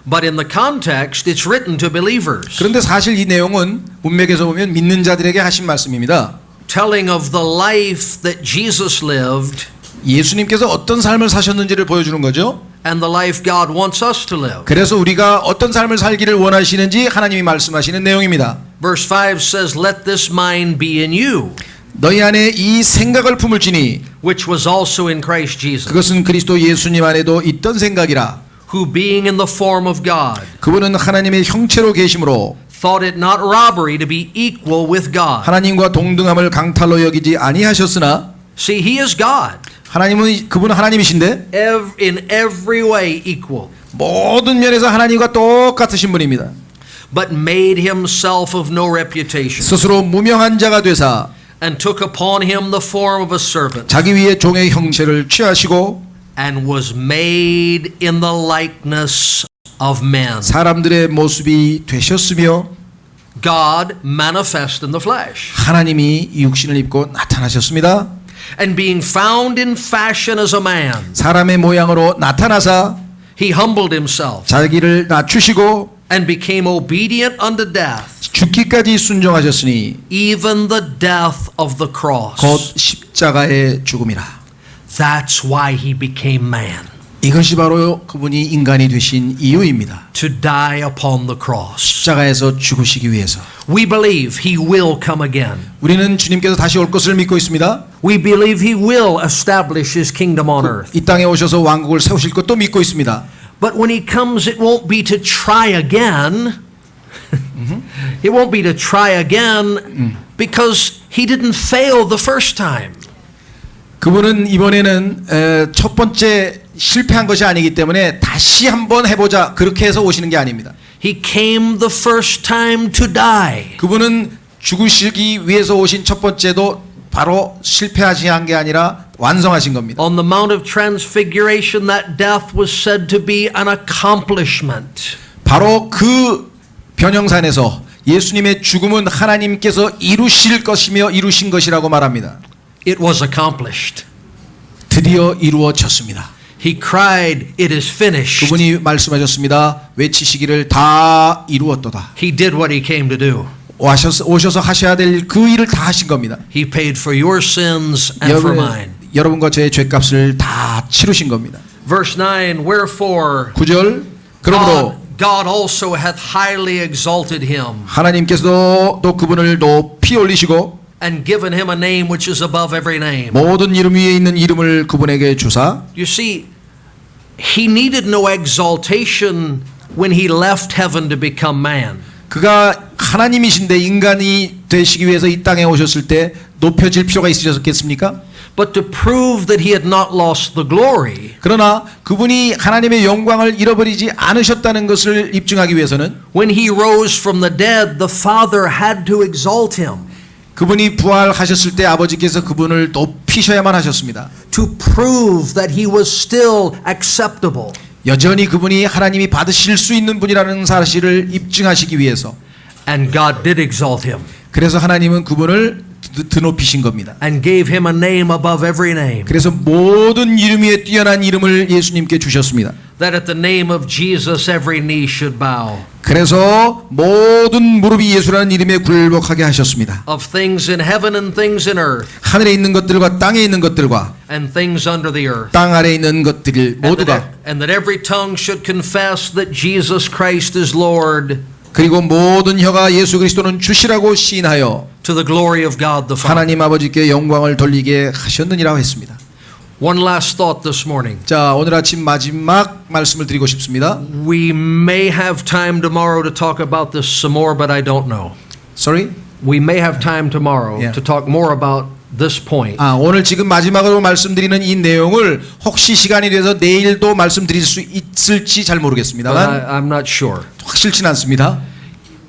But in the context, it's written to believers, 그런데 사실 이 내용은 문맥에서 보면 믿는 자들에게 하신 말씀입니다. telling of the life that Jesus lived 예수님께서 어떤 삶을 사셨는지를 보여주는 거죠. and the life God wants us to live. 그래서 우리가 어떤 삶을 살기를 원하시는지 하나님이 말씀하시는 내용입니다. Verse 5 says, Let this mind be in you, 너희 안에 이 생각을 품을지니 which was also in Christ Jesus, 그것은 그리스도 예수님 안에도 있던 생각이라. who being in the form of God, 그분은 하나님의 형체로 계심으로 thought it not robbery to be equal with God. 하나님과 동등함을 강탈로 여기지 아니하셨으나 See, he is God, 그분은 하나님이신데 in every way equal, 모든 면에서 하나님과 똑같으신 분입니다. but made himself of no reputation, 스스로 무명한 자가 되사 and took upon him the form of a servant, 자기 위에 종의 형체를 취하시고 and was made in the likeness of men. 사람들의 모습이 되셨으며 God manifest in the flesh. 하나님이 육신을 입고 나타나셨습니다. And being found in fashion as a man, 사람의 모양으로 나타나사 he humbled himself 자기를 낮추시고 and became obedient unto death, 죽기까지 순종하셨으니 even the death of the cross. 곧 십자가의 죽음이라. That's why he became man, 이것이 바로 그분이 인간이 되신 이유입니다. to die upon the cross. 십자가에서 죽으시기 위해서. We believe he will come again. 우리는 주님께서 다시 올 것을 믿고 있습니다. We believe he will establish his kingdom on earth. 이 땅에 오셔서 왕국을 세우실 것도 믿고 있습니다. But when he comes, it won't be to try again. It won't be to try again because he didn't fail the first time. 그분은 이번에는 첫 번째 실패한 것이 아니기 때문에 다시 한번 해보자 그렇게 해서 오시는 게 아닙니다. He came the first time to die. 그분은 죽으시기 위해서 오신 첫 번째도 바로 실패하신 게 아니라 완성하신 겁니다. On the Mount of Transfiguration, that death was said to be an accomplishment. 바로 그 변형산에서 예수님의 죽음은 하나님께서 이루실 것이며 이루신 것이라고 말합니다. It was accomplished. 드디어 이루어졌습니다. He cried, "It is finished." 그분이 말씀하셨습니다. 외치시기를 다 이루었도다. He did what he came to do. 오셔서 하셔야 될 그 일을 다 하신 겁니다. He paid for your sins and for mine. 여러분과 저의 죄값을 다 치르신 겁니다. Verse 9, wherefore 9절 그러므로 God also hath highly exalted him 하나님께서도 또 그분을 높이 올리시고 and given him a name which is above every name. 모든 이름 위에 있는 이름을 그분에게 주사. You see, he needed no exaltation when he left heaven to become man. 그가 하나님이신데 인간이 되시기 위해서 이 땅에 오셨을 때 높여질 필요가 있으셨겠습니까? But to prove that he had not lost the glory, 그러나 그분이 하나님의 영광을 잃어버리지 않으셨다는 것을 입증하기 위해서는 when he rose from the dead, the Father had to exalt him. 그분이 부활하셨을 때 아버지께서 그분을 높이셔야만 하셨습니다. To prove that he was still acceptable. 여전히 그분이 하나님이 받으실 수 있는 분이라는 사실을 입증하시기 위해서. And God did exalt him. 그래서 하나님은 그분을 드높이신 겁니다. And gave him a name above every name. 그래서 모든 이름 위에 뛰어난 이름을 예수님께 주셨습니다. That at the name of Jesus every knee should bow. 그래서 모든 무릎이 예수라는 이름에 굴복하게 하셨습니다. Of things in heaven and things in earth. 하늘에 있는 것들과 땅에 있는 것들과 And things under the earth. 땅 아래에 있는 것들 모두가 And that every tongue should confess that Jesus Christ is Lord. 그리고 모든 혀가 예수 그리스도는 주시라고 시인하여 To the glory of God the Father. 하나님 아버지께 영광을 돌리게 하셨느니라고 했습니다. One last thought this morning. 자, 오늘 아침 마지막 말씀을 드리고 싶습니다. We may have time tomorrow to talk about this some more, but I don't know. Sorry? We may have time tomorrow Yeah. to talk more about this point. 오늘 지금 마지막으로 말씀드리는 이 내용을 혹시 시간이 돼서 내일도 말씀드릴 수 있을지 잘 But 모르겠습니다만 I'm not sure. 확실치는 않습니다.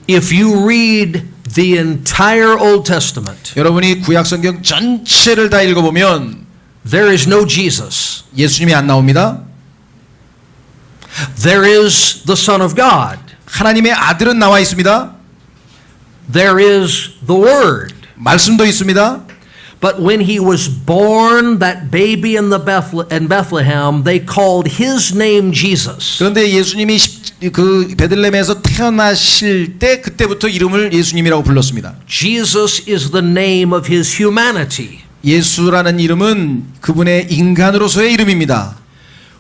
If you read the entire Old Testament, 여러분이 구약성경 전체를 다 읽어보면 there is no Jesus. 예수님이 안 나옵니다. There is the Son of God. 하나님의 아들은 나와 있습니다. There is the Word. 말씀도 있습니다. But when he was born, that baby in Bethlehem, they called his name Jesus. 그런데 예수님이 그 베들레헴에서 태어나실 때 그때부터 이름을 예수님이라고 불렀습니다. Jesus is the name of his humanity. 예수라는 이름은 그분의 인간으로서의 이름입니다.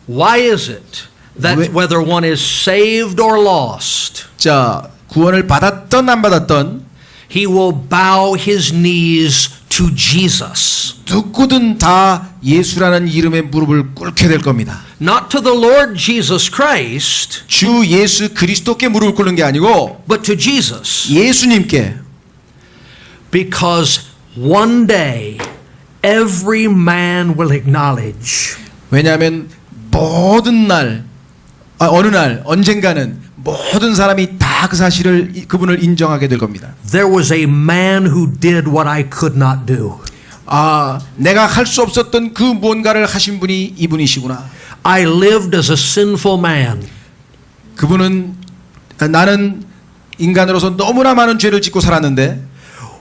Why is it that whether one is saved or lost, 자, 구원을 받았던 안 받았던 he will bow his knees to Jesus. 누구든 다 예수라는 이름의 무릎을 꿇게 될 겁니다. Not to the Lord Jesus Christ, 주 예수 그리스도께 무릎을 꿇는 게 아니고 but to Jesus. 예수님께. Because one day every man will acknowledge 왜냐하면 모든 날, 어느 날 언젠가는 모든 사람이 다 그 사실을 그분을 인정하게 될 겁니다. there was a man who did what I could not do. 내가 할 수 없었던 그 무언가를 하신 분이 이분이시구나. I lived as a sinful man. 그분은 나는 인간으로서 너무나 많은 죄를 짓고 살았는데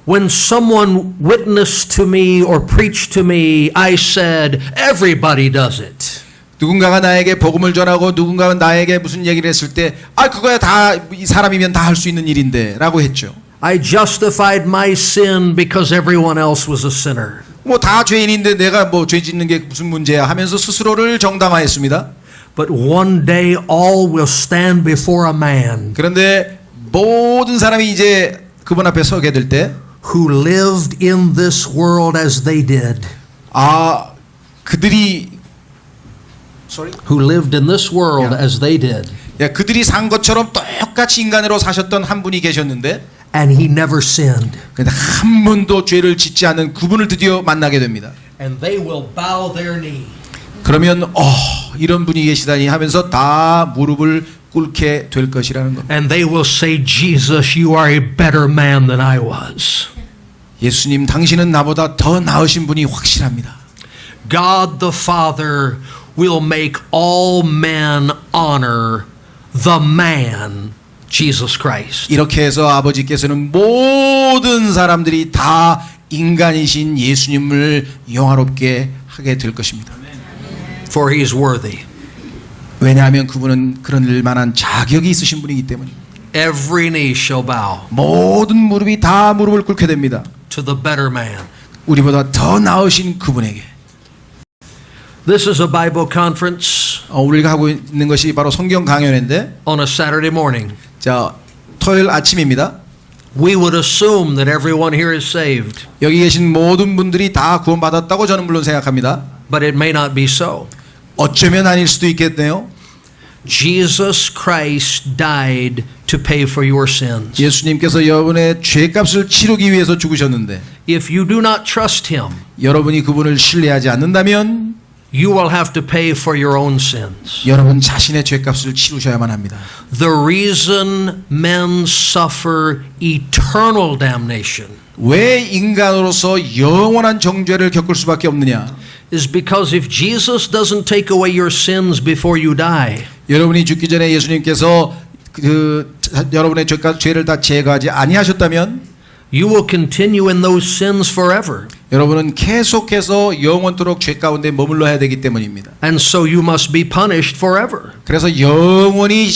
When someone witnessed to me or preached to me, I said, everybody does it. 누군가가 나에게 복음을 전하고 누군가가 나에게 무슨 얘기를 했을 때 그거야 다 이 사람이면 다 할 수 있는 일인데 라고 했죠. I justified my sin because everyone else was a sinner. 뭐 다 죄인인데 내가 뭐 죄 짓는 게 무슨 문제야 하면서 스스로를 정당화했습니다. But one day all will stand before a man 그런데 모든 사람이 이제 그분 앞에 서게 될 때 who lived in this world as they did. 그들이 Who lived in this world as they did. 그들이 산 것처럼 똑같이 인간으로 사셨던 한 분이 계셨는데 And he never sinned. 근데 한 번도 죄를 짓지 않은 그분을 드디어 만나게 됩니다. And they will bow their knee. 그러면 이런 분이 계시다니 하면서 다 무릎을 꿇게 될 것이라는 겁니다. And they will say, Jesus, you are a better man than I was. 예수님 당신은 나보다 더 나으신 분이 확실합니다. God the Father will make all men honor the man, Jesus Christ. 이렇게 해서 아버지께서는 모든 사람들이 다 인간이신 예수님을 영화롭게 하게 될 것입니다. For he is worthy. 왜냐하면 그분은 그럴 만한 자격이 있으신 분이기 때문입니다. Every knee shall bow 모든 무릎이 다 무릎을 꿇게 됩니다. to the better man. 우리보다 더 나으신 그분에게. This is a Bible conference 우리가 하고 있는 것이 바로 성경 강연인데 on a Saturday morning. 자, 토요일 아침입니다. We would assume that everyone here is saved, 여기 계신 모든 분들이 다 구원받았다고 저는 물론 생각합니다. but it may not be so. 어쩌면 아닐 수도 있겠네요. Jesus Christ died to pay for your sins. 예수님께서 여러분의 죄값을 치르기 위해서 죽으셨는데 If you do not trust him, 여러분이 그분을 신뢰하지 않는다면 you will have to pay for your own sins. 여러분 자신의 죄값을 치르셔야만 합니다. The reason men suffer eternal damnation 왜 인간으로서 영원한 정죄를 겪을 수밖에 없느냐? is because if Jesus doesn't take away your sins before you die, 여러분이 죽기 전에 예수님께서 여러분의 죄를 다 제거하지 아니하셨다면 you will continue in those sins forever. 여러분은 계속해서 영원토록 죄 가운데 머물러야 되기 때문입니다. And so you must be punished forever. 그래서 영원히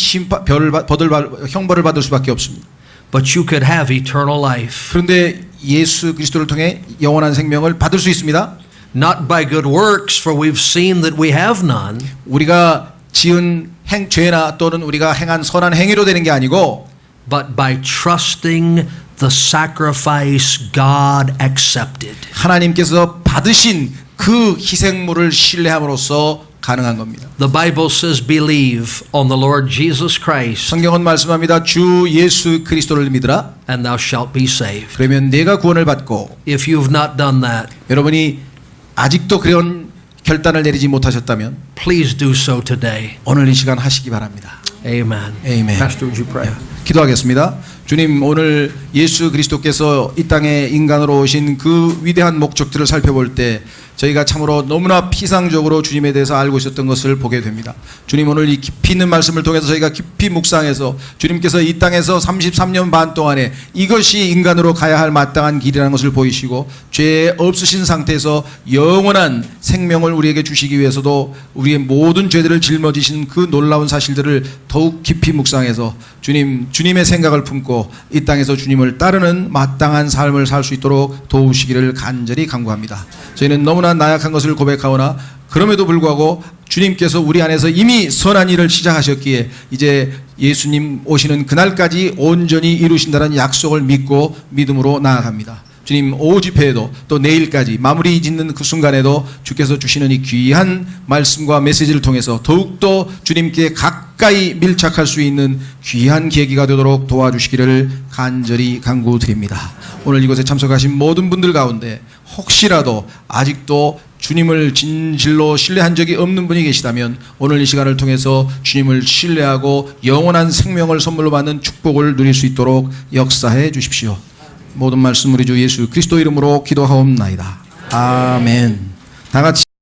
형벌을 받을 수밖에 없습니다. But you could have eternal life. 그런데 예수 그리스도를 통해 영원한 생명을 받을 수 있습니다. Not by good works, for we've seen that we have none, 우리가 지은 죄나 또는 우리가 행한 선한 행위로 되는 게 아니고 but by trusting the sacrifice God accepted. 하나님께서 받으신 그 희생물을 신뢰함으로써 가능한 겁니다. The Bible says, believe on the Lord Jesus Christ, 성경은 말씀합니다. 주 예수 그리스도를 믿으라. and thou shalt be saved. 그러면 내가 구원을 받고, If you've not done that, 여러분이 아직도 그런 결단을 내리지 못하셨다면 please do so today. 오늘 이 시간 하시기 바랍니다. Amen. Amen. Pastor, would you pray? 기도하겠습니다. 주님, 오늘 예수 그리스도께서 이 땅에 인간으로 오신 그 위대한 목적들을 살펴볼 때 저희가 참으로 너무나 피상적으로 주님에 대해서 알고 있었던 것을 보게 됩니다. 주님, 오늘 이 깊이 있는 말씀을 통해서 저희가 깊이 묵상해서 주님께서 이 땅에서 33년 반 동안에 이것이 인간으로 가야 할 마땅한 길이라는 것을 보이시고, 죄 없으신 상태에서 영원한 생명을 우리에게 주시기 위해서도 우리의 모든 죄들을 짊어지신 그 놀라운 사실들을 더욱 깊이 묵상해서 주님의 생각을 품고 이 땅에서 주님을 따르는 마땅한 삶을 살 수 있도록 도우시기를 간절히 간구합니다. 저희는 너무나 나약한 것을 고백하오나 그럼에도 불구하고 주님께서 우리 안에서 이미 선한 일을 시작하셨기에 이제 예수님 오시는 그날까지 온전히 이루신다는 약속을 믿고 믿음으로 나아갑니다. 주님, 오후 집회에도 또 내일까지 마무리 짓는 그 순간에도 주께서 주시는 이 귀한 말씀과 메시지를 통해서 더욱더 주님께 가까이 밀착할 수 있는 귀한 계기가 되도록 도와주시기를 간절히 간구드립니다. 오늘 이곳에 참석하신 모든 분들 가운데 혹시라도 아직도 주님을 진실로 신뢰한 적이 없는 분이 계시다면 오늘 이 시간을 통해서 주님을 신뢰하고 영원한 생명을 선물로 받는 축복을 누릴 수 있도록 역사해 주십시오. 모든 말씀 우리 주 예수 그리스도 이름으로 기도하옵나이다. 아멘. 다 같이